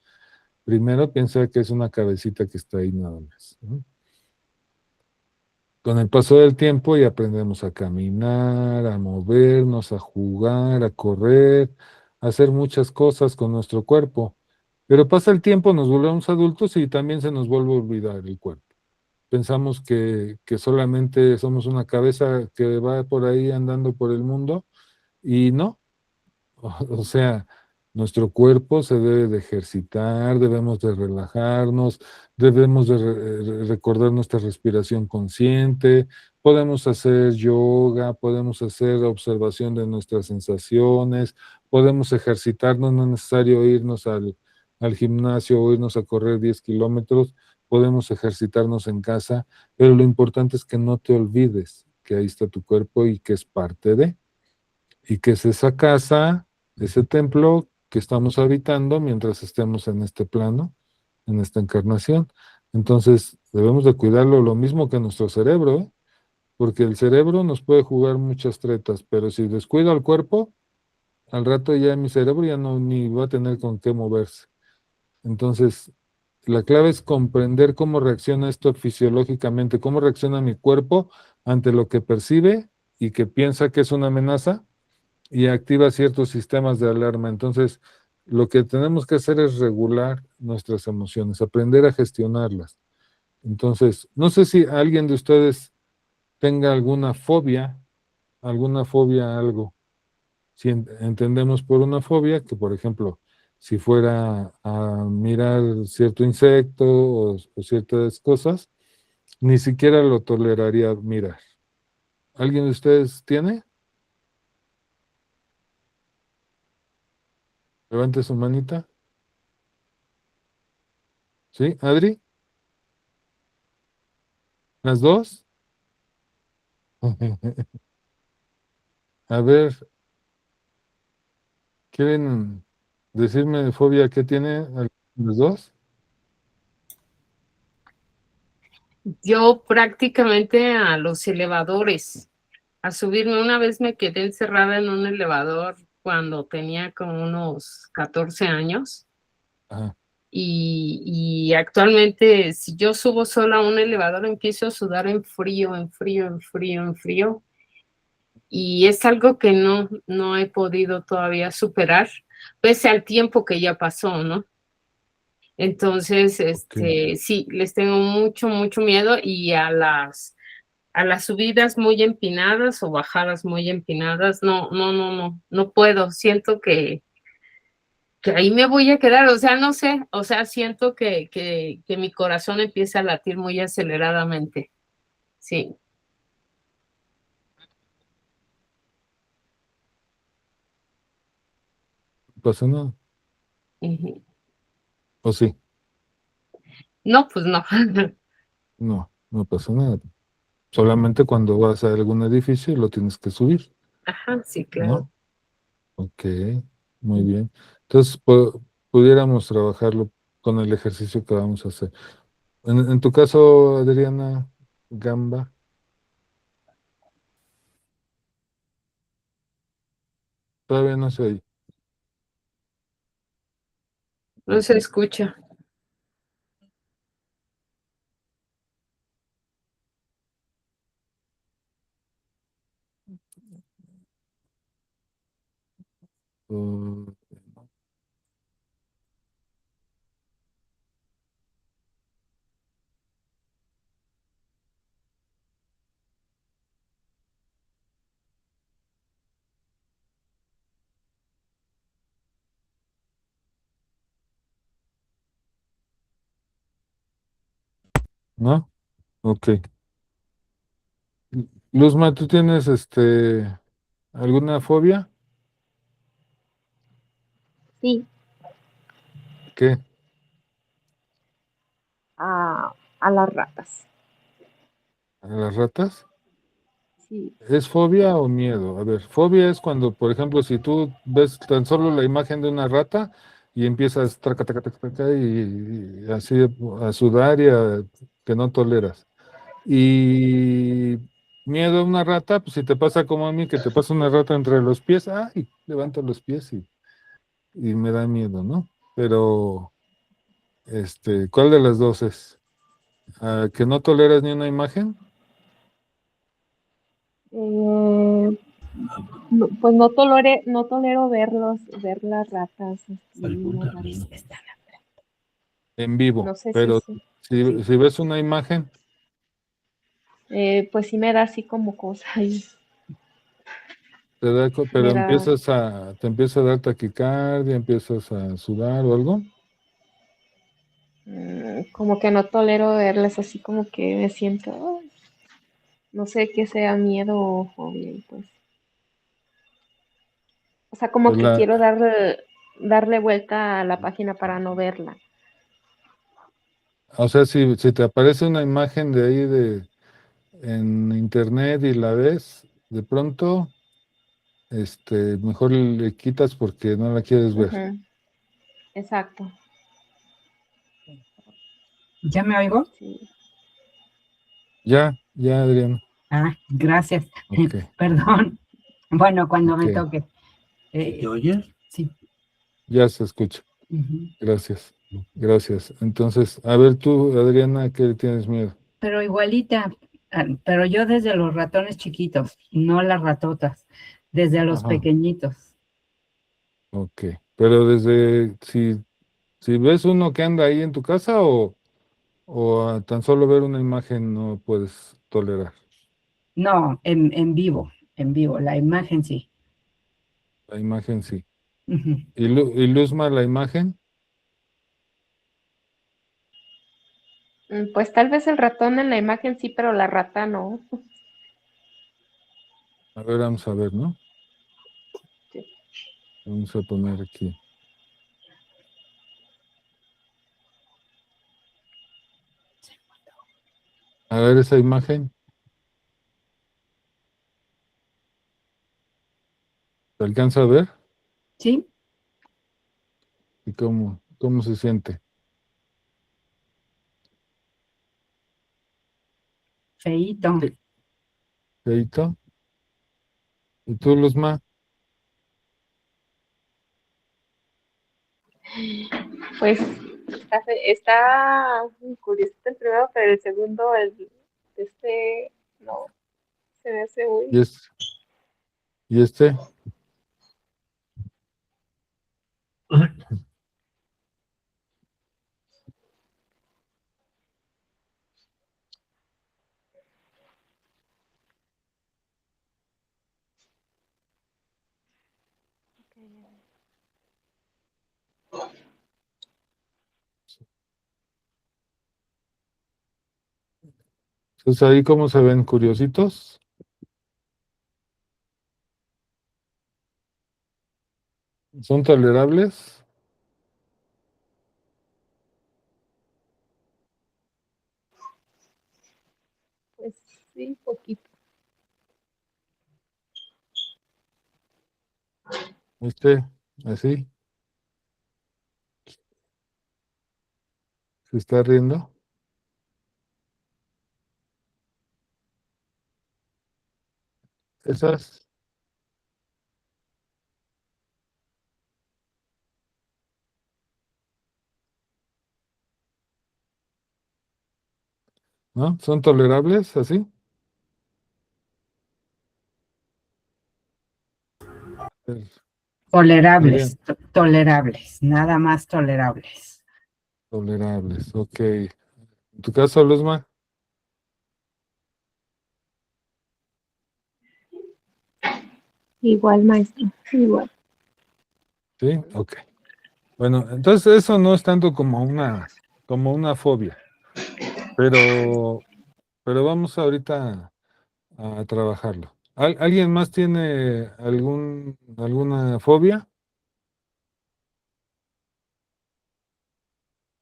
Primero piensa que es una cabecita que está ahí nada más, ¿no? Con el paso del tiempo y aprendemos a caminar, a movernos, a jugar, a correr, a hacer muchas cosas con nuestro cuerpo. Pero pasa el tiempo, nos volvemos adultos y también se nos vuelve a olvidar el cuerpo. Pensamos que solamente somos una cabeza que va por ahí andando por el mundo y no. O sea, nuestro cuerpo se debe de ejercitar, debemos de relajarnos, debemos de recordar nuestra respiración consciente, podemos hacer yoga, podemos hacer observación de nuestras sensaciones, podemos ejercitarnos, no es necesario irnos al gimnasio o irnos a correr 10 kilómetros, podemos ejercitarnos en casa, pero lo importante es que no te olvides que ahí está tu cuerpo y que es parte de y que es esa casa, ese templo que estamos habitando mientras estemos en este plano, en esta encarnación. Entonces, debemos de cuidarlo lo mismo que nuestro cerebro, ¿eh? Porque el cerebro nos puede jugar muchas tretas, pero si descuido al cuerpo, al rato ya mi cerebro ya no ni va a tener con qué moverse. Entonces, la clave es comprender cómo reacciona esto fisiológicamente, cómo reacciona mi cuerpo ante lo que percibe y que piensa que es una amenaza y activa ciertos sistemas de alarma. Entonces, lo que tenemos que hacer es regular nuestras emociones, aprender a gestionarlas. Entonces, no sé si alguien de ustedes tenga alguna fobia a algo. Si entendemos por una fobia que, por ejemplo, si fuera a mirar cierto insecto o ciertas cosas, ni siquiera lo toleraría mirar. ¿Alguien de ustedes tiene? Levante su manita. ¿Sí? ¿Adri? ¿Las dos? A ver, ¿quieren decirme de fobia qué tiene los dos?
Yo prácticamente a los elevadores, a subirme. Una vez me quedé encerrada en un elevador cuando tenía como unos 14 años
Ajá,
y actualmente si yo subo sola a un elevador empiezo a sudar en frío, en frío, en frío, en frío y es algo que no he podido todavía superar, pese al tiempo que ya pasó, ¿no? Entonces,
ok.
sí, les tengo mucho, mucho miedo y a las subidas muy empinadas o bajadas muy empinadas, no puedo, siento que ahí me voy a quedar, o sea, no sé, o sea, siento que mi corazón empieza a latir muy aceleradamente, sí.
No pasa nada.
Ujú.
¿O sí?
No, pues no.
No, no pasa nada. Solamente cuando vas a algún edificio lo tienes que subir,
Ajá, sí, claro.
¿no? Ok, muy bien. Entonces, pudiéramos trabajarlo con el ejercicio que vamos a hacer. En tu caso, Adriana Gamba, todavía no sé.
No se escucha.
Uh, ¿No? Ok. Luzma, ¿tú tienes alguna fobia?
Sí,
¿Qué?
a las ratas.
¿A las ratas?
Sí.
¿Es fobia o miedo? A ver, fobia es cuando, por ejemplo, si tú ves tan solo la imagen de una rata y empiezas traca, taca, taca, taca, y así a sudar y a que no toleras. Y miedo a una rata, pues si te pasa como a mí, que te pasa una rata entre los pies, ¡ay! Levanto los pies y me da miedo, ¿no? Pero, ¿cuál de las dos es? ¿Que no toleras ni una imagen?
Pues no tolero ver las ratas así, muy raras.
En vivo,
No sé
pero
sí.
si ves una imagen,
Pues sí me da así como cosa.
pero
Me da,
te empieza a dar taquicardia, empiezas a sudar o algo.
como que no tolero verlas, así como que me siento, ay, no sé qué sea miedo o fobia, pues. O sea, como
Pues
que quiero darle vuelta a la página para no verla.
o sea, si te aparece una imagen de ahí en internet y la ves, de pronto, mejor le quitas porque no la quieres ver.
Ujú, exacto.
¿Ya me oigo?
Sí.
Ya, Adrián.
Gracias.
Ok,
Perdón. Bueno, cuando me
ok.
toque.
¿Te oyes?
Sí.
Ya se escucha.
Ujú.
Gracias. Gracias. Entonces, a ver tú, Adriana, ¿a qué le tienes miedo?
Pero igualita, pero yo desde los ratones chiquitos, no las ratotas, desde los
Ajá.
pequeñitos.
Ok. Pero si ves uno que anda ahí en tu casa o a tan solo ver una imagen no puedes tolerar.
No, en vivo, la imagen sí.
La imagen sí.
Ujú.
¿Y Luzma, la imagen?
Pues tal vez el ratón en la imagen sí, pero la rata no.
A ver, vamos a ver, ¿no?
Sí.
Vamos a poner aquí. A ver esa imagen. ¿Se alcanza a ver?
Sí,
¿Y cómo se siente?
feíto.
Sí. ¿Feito? ¿Y tú, Luzma?
Pues está curioso el primero, pero el segundo, no, se me hace
¿Y,
muy...
es, y este? Entonces ahí cómo se ven curiositos. ¿Son tolerables?
Pues sí, poquito.
Así, se está riendo. Esas, ¿no? ¿Son tolerables así? Adrián,
Tolerables, nada más tolerables.
tolerables, ok. ¿En tu caso, Luzma?
Igual, maestro, igual.
Sí, ok. Bueno, entonces eso no es tanto como una fobia, pero vamos ahorita a trabajarlo. ¿Alguien más tiene alguna fobia?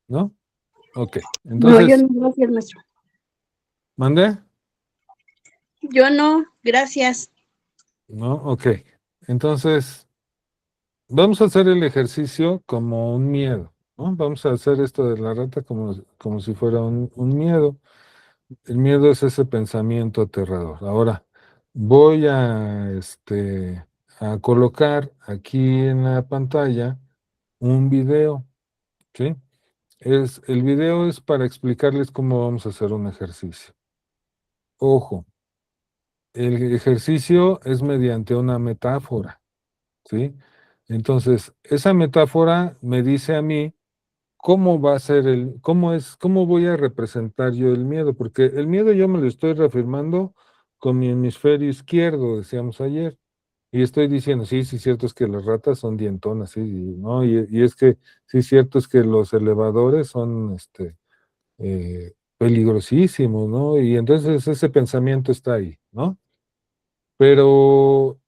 ¿No? Ok.
No, yo
Entonces,
no, gracias, maestro.
¿mandé?
Yo no, gracias.
¿No? Ok. Entonces, vamos a hacer el ejercicio como un miedo, ¿no? Vamos a hacer esto de la rata como si fuera un miedo. El miedo es ese pensamiento aterrador. Ahora, voy a colocar aquí en la pantalla un video, ¿sí? El video es para explicarles cómo vamos a hacer un ejercicio. Ojo, el ejercicio es mediante una metáfora, ¿sí? Entonces, esa metáfora me dice a mí cómo va a ser cómo voy a representar yo el miedo, porque el miedo yo me lo estoy reafirmando con mi hemisferio izquierdo, decíamos ayer, y estoy diciendo, sí, sí, cierto es que las ratas son dientonas, sí, ¿no? Y es que, sí, cierto es que los elevadores son, peligrosísimos, ¿no? Y entonces ese pensamiento está ahí, ¿no? Pero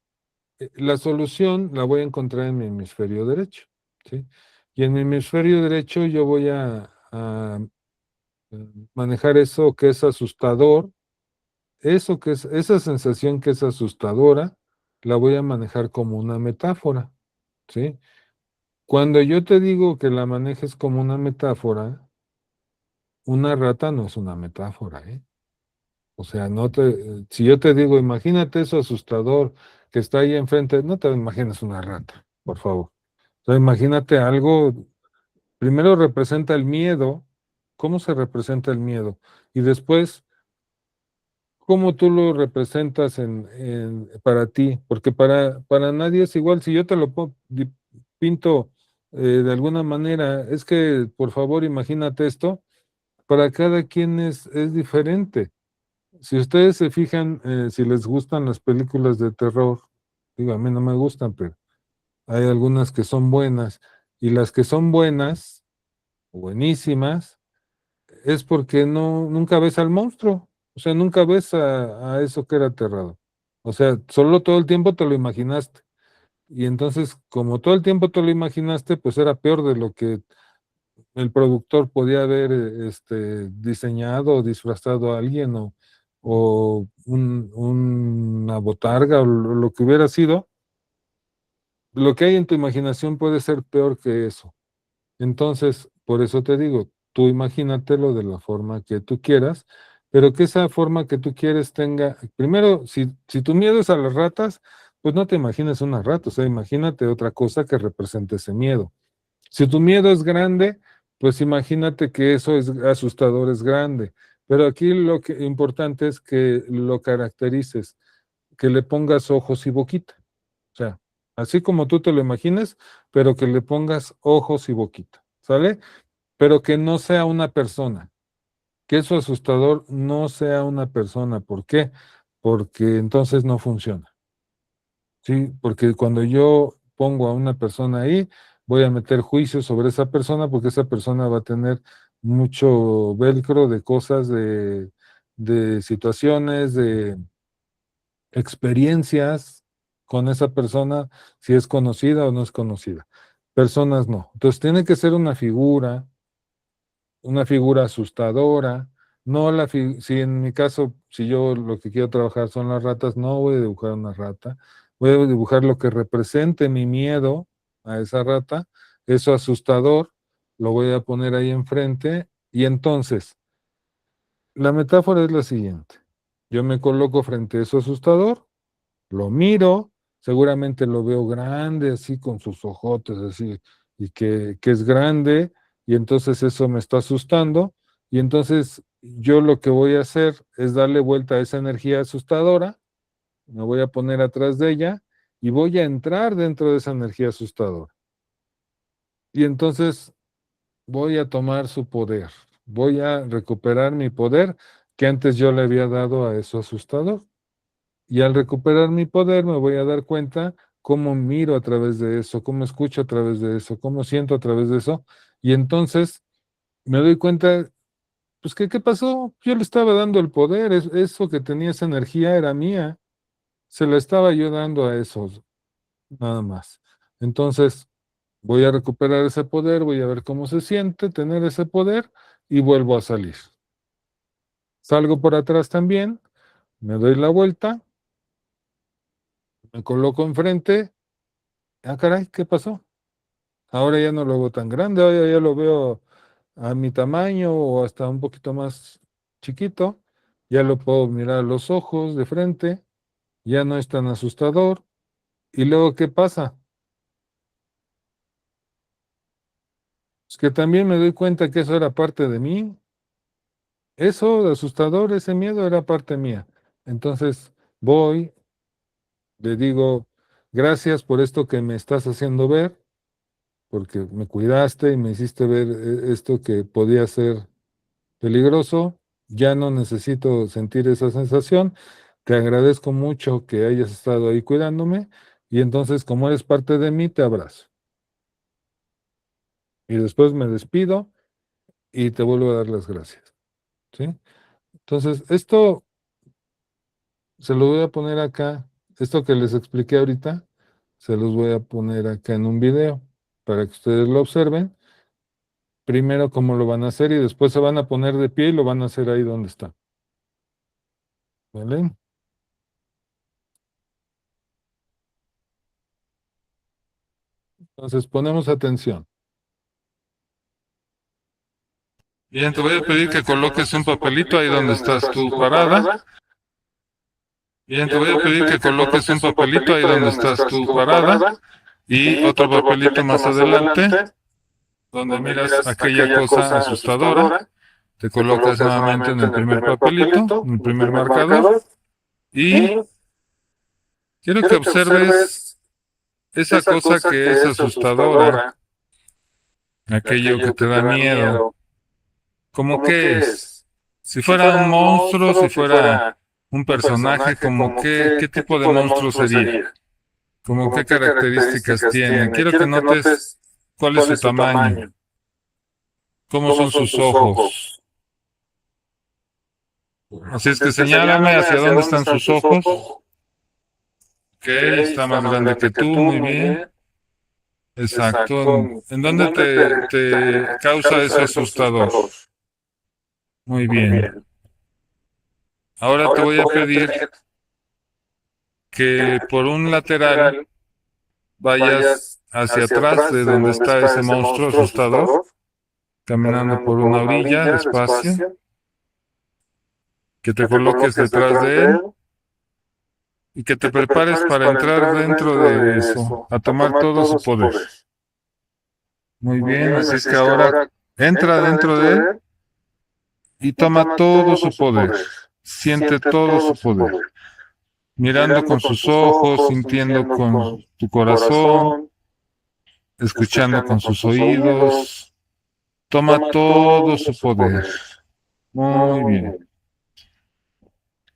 la solución la voy a encontrar en mi hemisferio derecho, ¿sí? Y en mi hemisferio derecho yo voy a manejar eso que es asustador, esa sensación que es asustadora, la voy a manejar como una metáfora, ¿sí? Cuando yo te digo que la manejes como una metáfora, una rata no es una metáfora, ¿eh? O sea, si yo te digo, imagínate eso asustador que está ahí enfrente, no te imagines una rata, por favor. O sea, imagínate algo, primero representa el miedo, ¿cómo se representa el miedo? Y después, ¿cómo tú lo representas para ti? Porque para nadie es igual, si yo te lo pinto de alguna manera, es que, por favor, imagínate esto, para cada quien es diferente. Si ustedes se fijan, si les gustan las películas de terror, digo, a mí no me gustan, pero hay algunas que son buenas, y las que son buenas, buenísimas, es porque nunca ves al monstruo, o sea, nunca ves a eso que era aterrador. O sea, solo todo el tiempo te lo imaginaste. Y entonces, como todo el tiempo te lo imaginaste, pues era peor de lo que el productor podía haber diseñado o disfrazado a alguien o una botarga o lo que hubiera sido. Lo que hay en tu imaginación puede ser peor que eso. Entonces, por eso te digo, tú imagínatelo de la forma que tú quieras, pero que esa forma que tú quieres tenga, primero, si tu miedo es a las ratas, pues no te imagines una rata, o sea, imagínate otra cosa que represente ese miedo. Si tu miedo es grande, pues imagínate que eso es asustador, es grande. Pero aquí lo que importante es que lo caracterices, que le pongas ojos y boquita. O sea, así como tú te lo imaginas, pero que le pongas ojos y boquita, ¿sale? Pero que no sea una persona, que eso asustador no sea una persona. ¿Por qué? Porque entonces no funciona. Sí, porque cuando yo pongo a una persona ahí, voy a meter juicio sobre esa persona porque esa persona va a tener mucho velcro de cosas, de situaciones, de experiencias con esa persona, si es conocida o no es conocida. Personas no. Entonces tiene que ser una figura asustadora, no si en mi caso, si yo lo que quiero trabajar son las ratas, no voy a dibujar una rata, voy a dibujar lo que represente mi miedo a esa rata, eso asustador, lo voy a poner ahí enfrente, y entonces, la metáfora es la siguiente, yo me coloco frente a eso asustador, lo miro, seguramente lo veo grande, así con sus ojotes, así, y que es grande, y entonces eso me está asustando, y entonces yo lo que voy a hacer es darle vuelta a esa energía asustadora, me voy a poner atrás de ella, y voy a entrar dentro de esa energía asustadora. Y entonces voy a tomar su poder, voy a recuperar mi poder que antes yo le había dado a eso asustador. Y al recuperar mi poder me voy a dar cuenta cómo miro a través de eso, cómo escucho a través de eso, cómo siento a través de eso. Y entonces me doy cuenta, pues, ¿qué pasó? Yo le estaba dando el poder, eso que tenía esa energía era mía, se la estaba yo dando a esos, nada más. Entonces voy a recuperar ese poder, voy a ver cómo se siente tener ese poder y vuelvo a salir. Salgo por atrás también, Me doy la vuelta, me coloco enfrente. Ah, caray, ¿qué pasó? Ahora ya no lo veo tan grande, ahora ya lo veo a mi tamaño o hasta un poquito más chiquito. Ya lo puedo mirar a los ojos de frente, ya no es tan asustador. ¿Y luego qué pasa? Es que también me doy cuenta que eso era parte de mí. Eso de asustador, ese miedo era parte mía. Entonces voy, le digo, gracias por esto que me estás haciendo ver, porque me cuidaste y me hiciste ver esto que podía ser peligroso. Ya no necesito sentir esa sensación. Te agradezco mucho que hayas estado ahí cuidándome y entonces como eres parte de mí, te abrazo. Y después me despido y te vuelvo a dar las gracias. ¿Sí? Entonces, esto se lo voy a poner acá, esto que les expliqué ahorita, se los voy a poner acá en un video para que ustedes lo observen. Primero cómo lo van a hacer y después se van a poner de pie y lo van a hacer ahí donde están. ¿Vale? Entonces ponemos atención. Bien, te voy a pedir que coloques un papelito ahí donde estás tú parada. Bien, te voy a pedir que coloques un papelito ahí donde estás tú parada y otro papelito más adelante donde miras aquella cosa asustadora. Te colocas nuevamente en el primer papelito, en el primer marcador y quiero que observes esa cosa que es asustadora, aquello que te da miedo. ¿Cómo que es? Si fuera un monstruo, si fuera un personaje, ¿como qué tipo de monstruo sería? ¿Cómo qué características tiene? Quiero que notes cuál es su tamaño, cómo son sus ojos. Así es que señálame hacia dónde están sus ojos. Ok, está más grande que tú, muy bien. Exacto. ¿En dónde te causa eso asustador? Muy bien. Ahora te voy a pedir que por un lateral vayas hacia atrás de donde está ese monstruo asustador, caminando por una orilla despacio, que te coloques detrás de él y que te prepares para entrar dentro de eso, a tomar todo su poder. Muy bien, así es que ahora entra dentro de él y toma todo su poder, siente todo su poder, mirando con sus ojos, sintiendo con tu corazón, escuchando con sus oídos, toma todo su poder. Muy bien,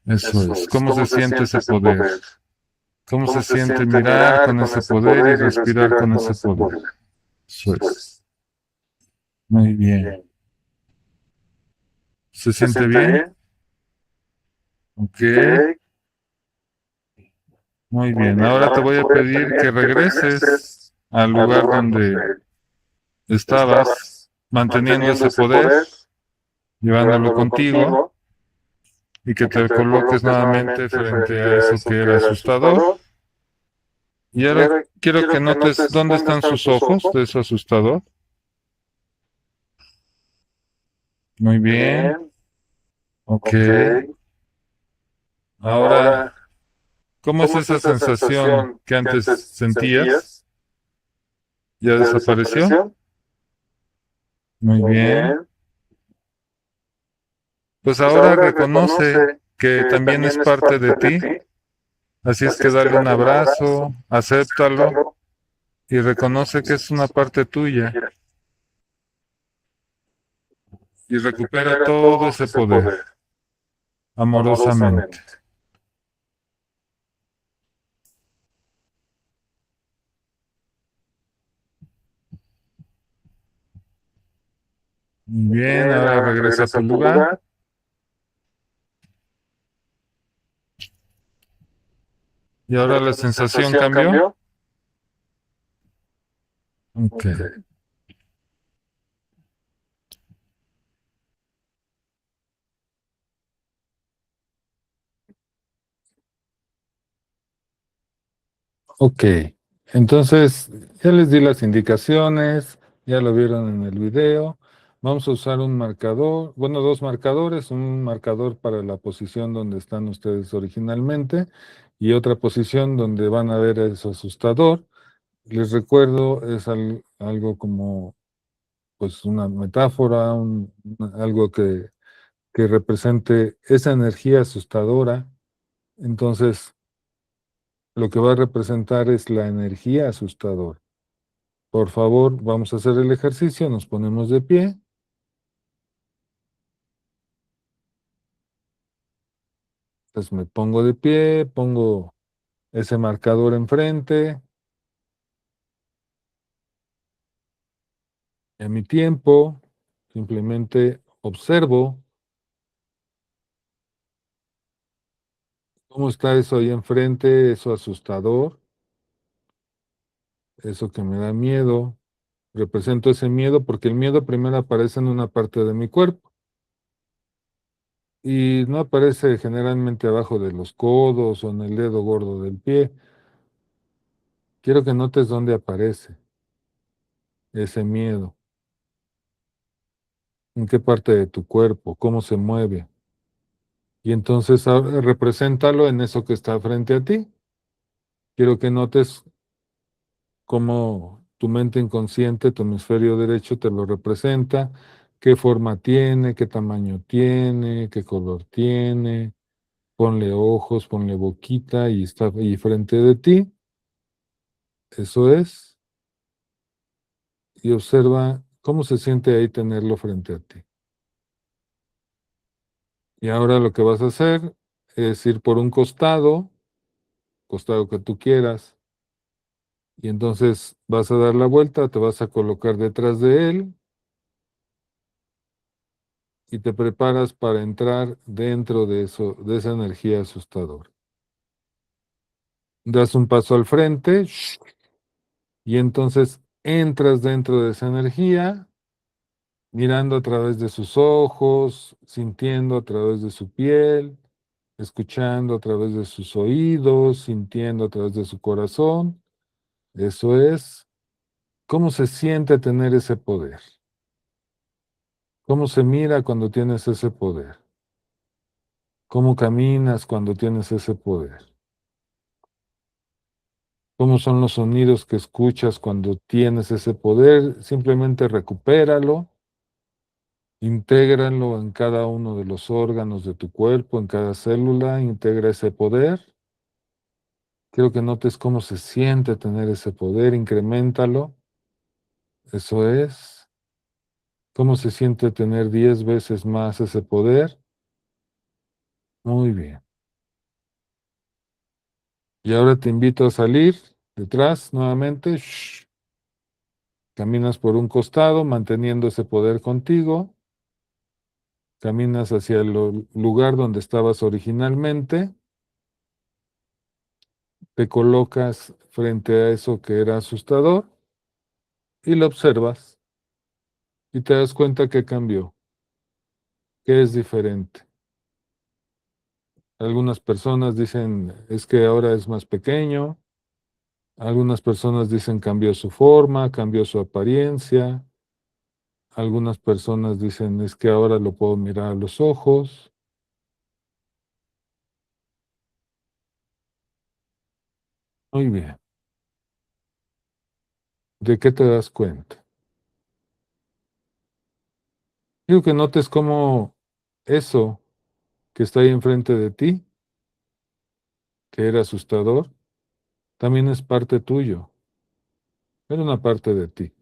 eso es. ¿Cómo se siente ese poder? ¿Cómo se siente mirar con ese poder y respirar con ese poder? Eso es. Muy bien. ¿Se siente bien? Ok. Muy bien. Ahora te voy a pedir que regreses al lugar donde estabas, manteniendo ese poder, llevándolo contigo, y que te coloques nuevamente frente a eso que era asustador. Y ahora quiero que notes dónde están sus ojos de eso asustador. Muy bien. Ok. Ahora, ¿cómo es esa sensación que antes sentías? ¿Ya desapareció? Muy bien. Pues ahora reconoce que también es parte de ti. Así es que dale un abrazo, acéptalo y reconoce que es una parte tuya y recupera todo ese poder amorosamente. Muy bien, ahora regresa a tu lugar. Y ahora la sensación cambió. Ok. Ok, entonces ya les di las indicaciones, ya lo vieron en el video. Vamos a usar un marcador, bueno, dos marcadores, un marcador para la posición donde están ustedes originalmente y otra posición donde van a ver ese asustador. Les recuerdo, es algo como pues una metáfora, algo que represente esa energía asustadora. Entonces, lo que va a representar es la energía asustadora. Por favor, vamos a hacer el ejercicio, nos ponemos de pie. Entonces me pongo de pie, pongo ese marcador enfrente, en mi tiempo, simplemente observo cómo está eso ahí enfrente, eso asustador, eso que me da miedo. Represento ese miedo porque el miedo primero aparece en una parte de mi cuerpo y no aparece generalmente abajo de los codos o en el dedo gordo del pie. Quiero que notes dónde aparece ese miedo, en qué parte de tu cuerpo, cómo se mueve. Y entonces ahora represéntalo en eso que está frente a ti. Quiero que notes cómo tu mente inconsciente, tu hemisferio derecho te lo representa, qué forma tiene, qué tamaño tiene, qué color tiene. Ponle ojos, ponle boquita y está ahí frente de ti. Eso es. Y observa cómo se siente ahí tenerlo frente a ti. Y ahora lo que vas a hacer es ir por un costado que tú quieras, y entonces vas a dar la vuelta, te vas a colocar detrás de él y te preparas para entrar dentro de eso, de esa energía asustadora. Das un paso al frente y entonces entras dentro de esa energía, mirando a través de sus ojos, sintiendo a través de su piel, escuchando a través de sus oídos, sintiendo a través de su corazón. Eso es. ¿Cómo se siente tener ese poder? ¿Cómo se mira cuando tienes ese poder? ¿Cómo caminas cuando tienes ese poder? ¿Cómo son los sonidos que escuchas cuando tienes ese poder? Simplemente recupéralo, intégralo en cada uno de los órganos de tu cuerpo, en cada célula, integra ese poder. Quiero que notes cómo se siente tener ese poder, increméntalo. Eso es. ¿Cómo se siente tener 10 veces más ese poder? Muy bien. Y ahora te invito a salir detrás nuevamente. Caminas por un costado, manteniendo ese poder contigo. Caminas hacia el lugar donde estabas originalmente. Te colocas frente a eso que era asustador y lo observas. Y te das cuenta que cambió, que es diferente. Algunas personas dicen, es que ahora es más pequeño. Algunas personas dicen cambió su forma, cambió su apariencia. Algunas personas dicen es que ahora lo puedo mirar a los ojos. Muy bien. ¿De qué te das cuenta? Quiero que notes cómo eso que está ahí enfrente de ti, que era asustador, también es parte tuyo. Era una parte de ti.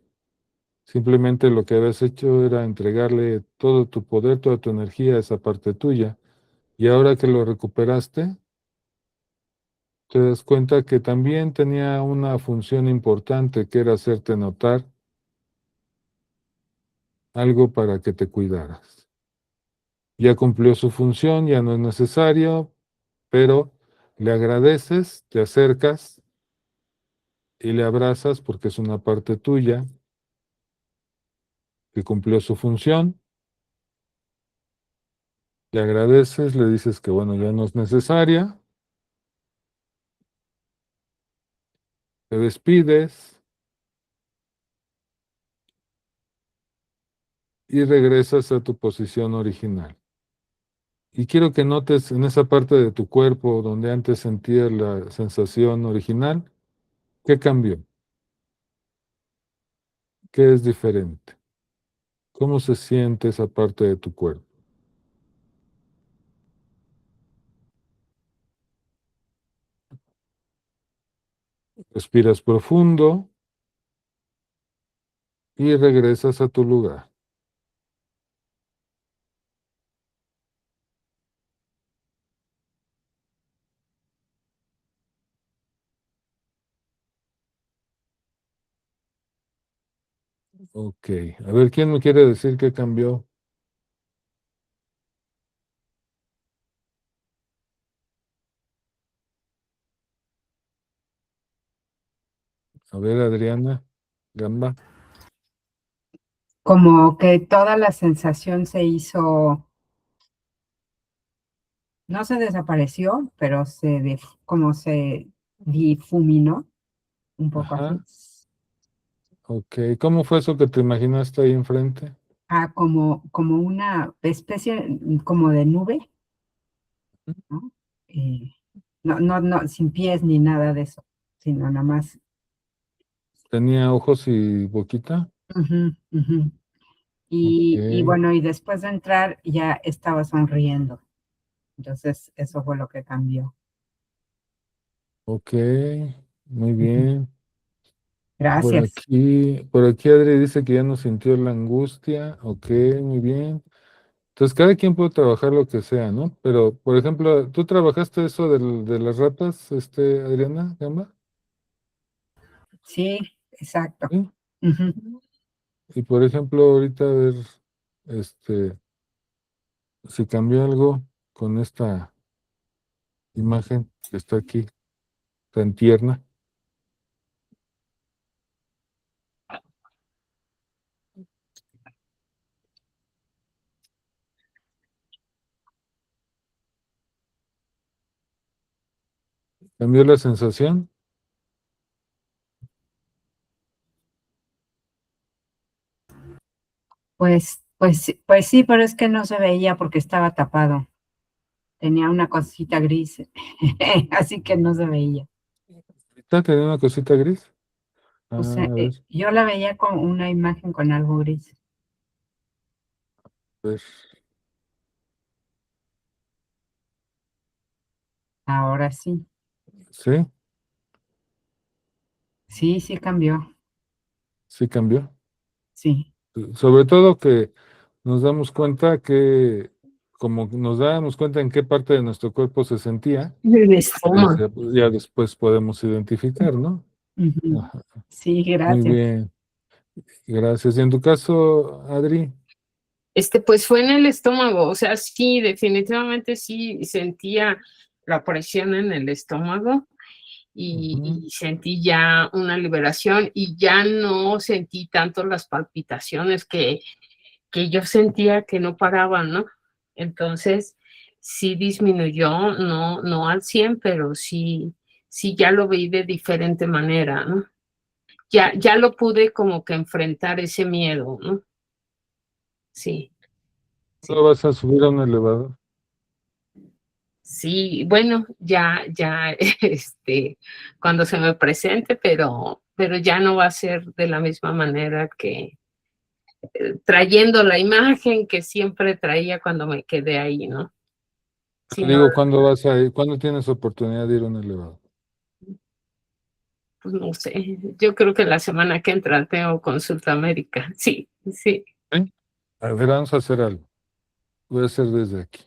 Simplemente lo que habías hecho era entregarle todo tu poder, toda tu energía a esa parte tuya. Y ahora que lo recuperaste, te das cuenta que también tenía una función importante, que era hacerte notar algo para que te cuidaras. Ya cumplió su función, ya no es necesario, pero le agradeces, te acercas y le abrazas porque es una parte tuya que cumplió su función. Le agradeces, le dices que bueno, ya no es necesaria Te despides y regresas a tu posición original. Y quiero que notes en esa parte de tu cuerpo donde antes sentías la sensación original, ¿qué cambió? ¿Qué es diferente? ¿Cómo se siente esa parte de tu cuerpo? Respiras profundo y regresas a tu lugar. Ok, a ver, ¿quién me quiere decir qué cambió? A ver, Adriana, Gamba.
Como que toda la sensación se hizo, no se desapareció, pero como se difuminó, un poco así.
Ajá, ok. ¿Cómo fue eso que te imaginaste ahí enfrente?
Ah, como una especie como de nube, ¿no? Eh, no, sin pies ni nada de eso, sino nada más.
¿Tenía ojos y boquita?
Ujú, ujú. Y
Ok,
bueno, y después de entrar ya estaba sonriendo. Entonces, eso fue lo que cambió.
ok, muy
Ujú.
bien.
Gracias.
Por aquí Adri dice que ya no sintió la angustia. Ok, muy bien. Entonces, cada quien puede trabajar lo que sea, ¿no? Pero, por ejemplo, ¿tú trabajaste eso de las ratas, Adriana Gamba?
Sí, exacto.
¿Sí?
Ujú.
Y por ejemplo, ahorita a ver, este, si cambió algo con esta imagen que está aquí, tan tierna. ¿Cambió la sensación?
Pues sí, pero es que no se veía porque estaba tapado. Tenía una cosita gris, así que no se veía.
¿Está teniendo una cosita gris?
O
Ah,
sea,
a ver,
yo la veía con una imagen con algo gris.
a ver.
Ahora sí.
¿Sí?
Sí, sí cambió.
¿Sí cambió?
Sí.
Sobre todo que nos damos cuenta que, como nos dábamos cuenta en qué parte de nuestro cuerpo se sentía,
El
pues
estómago.
ya después podemos identificar, ¿no?
Ujú.
Ajá,
Sí,
muy
gracias.
bien, gracias. Y en tu caso, Adri,
Pues fue en el estómago, o sea, sí, definitivamente sí sentía la presión en el estómago
ujú,
y sentí ya una liberación y ya no sentí tanto las palpitaciones que yo sentía que no paraban, ¿no? Entonces, sí disminuyó, no al 100, pero sí ya lo vi de diferente manera, ¿no? Ya lo pude como que enfrentar ese miedo, ¿no? Sí,
¿no
sí.
vas a subir a un elevador?
Sí, bueno, ya, cuando se me presente, pero ya no va a ser de la misma manera que trayendo la imagen que siempre traía cuando me quedé ahí, ¿no?
Pero
Sino,
digo, ¿cuándo vas a ir? ¿Cuándo tienes oportunidad de ir a un elevador?
pues no sé, yo creo que la semana que entra tengo consulta médica. Sí, sí.
¿Sí? A ver, vamos a hacer algo. Voy a hacer desde aquí.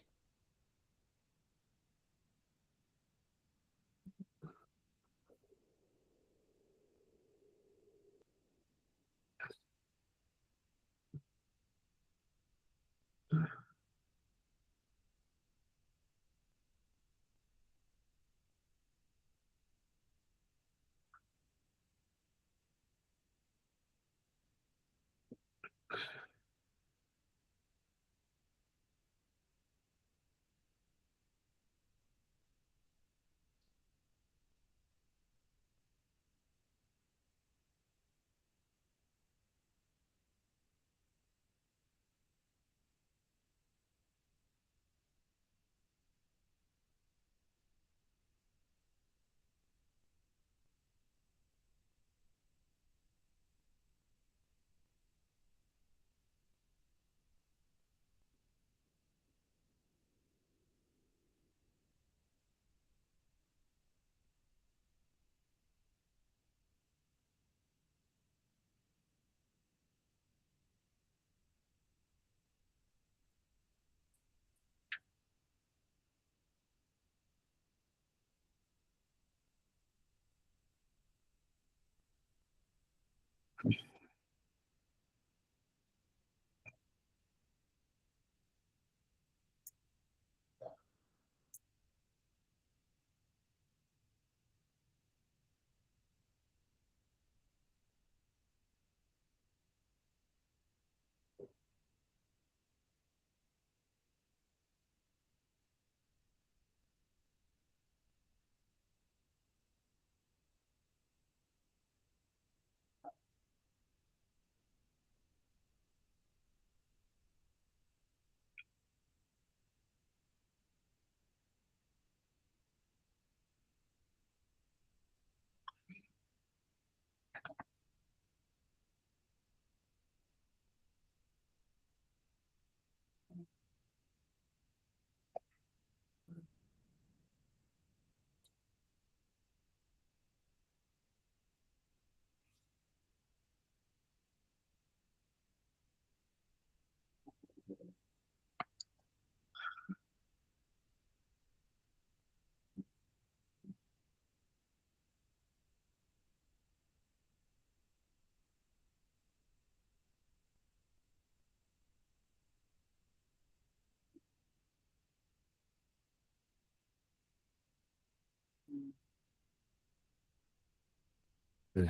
Sí.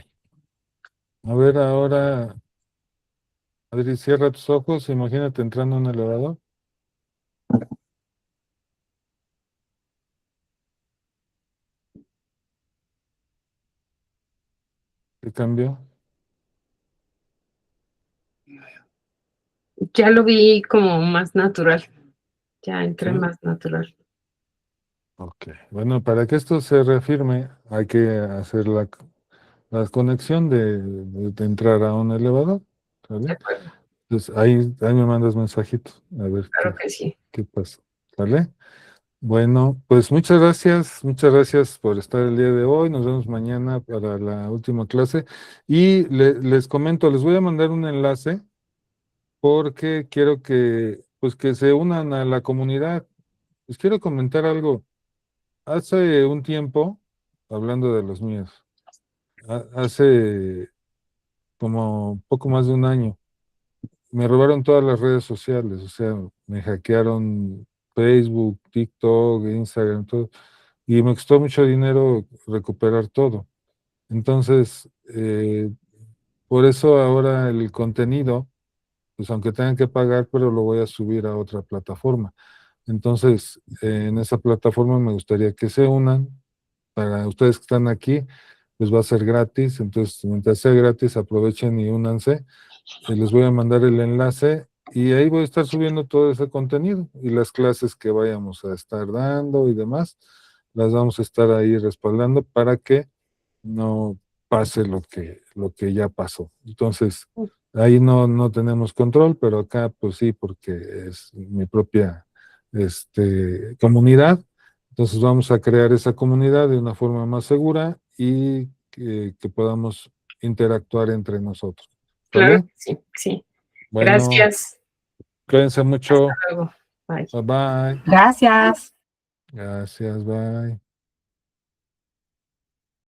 A ver, ahora, Adri, cierra tus ojos, imagínate entrando en un elevador. ¿Qué cambió?
Ya lo vi como más natural. Ya entré
Sí.
más natural.
Ok. Bueno, para que esto se reafirme, hay que hacer la conexión de entrar a un elevador.
De
¿Sale?
acuerdo,
Entonces, ahí me mandas mensajitos, a ver
claro que sí.
qué pasa. ¿Sale? Bueno, pues muchas gracias por estar el día de hoy. Nos vemos mañana para la última clase. Y les comento, les voy a mandar un enlace porque quiero pues que se unan a la comunidad. Les quiero comentar algo. Hace un tiempo, hablando de los míos, hace como poco más de un año, me robaron todas las redes sociales, o sea, me hackearon Facebook, TikTok, Instagram, todo, y me costó mucho dinero recuperar todo. Entonces, por eso ahora el contenido, pues aunque tengan que pagar, pero lo voy a subir a otra plataforma. Entonces, en esa plataforma me gustaría que se unan. Para ustedes que están aquí, pues va a ser gratis. Entonces, mientras sea gratis, aprovechen y únanse. Les voy a mandar el enlace y ahí voy a estar subiendo todo ese contenido y las clases que vayamos a estar dando y demás, las vamos a estar ahí respaldando para que no pase lo que ya pasó. Entonces, ahí no tenemos control, pero acá pues sí, porque es mi propia comunidad. Entonces vamos a crear esa comunidad de una forma más segura y que podamos interactuar entre nosotros.
Claro
¿Vale?
que sí, sí.
Bueno,
Gracias.
cuídense
Hasta
mucho.
luego. Bye.
Bye bye.
Gracias.
Gracias, bye.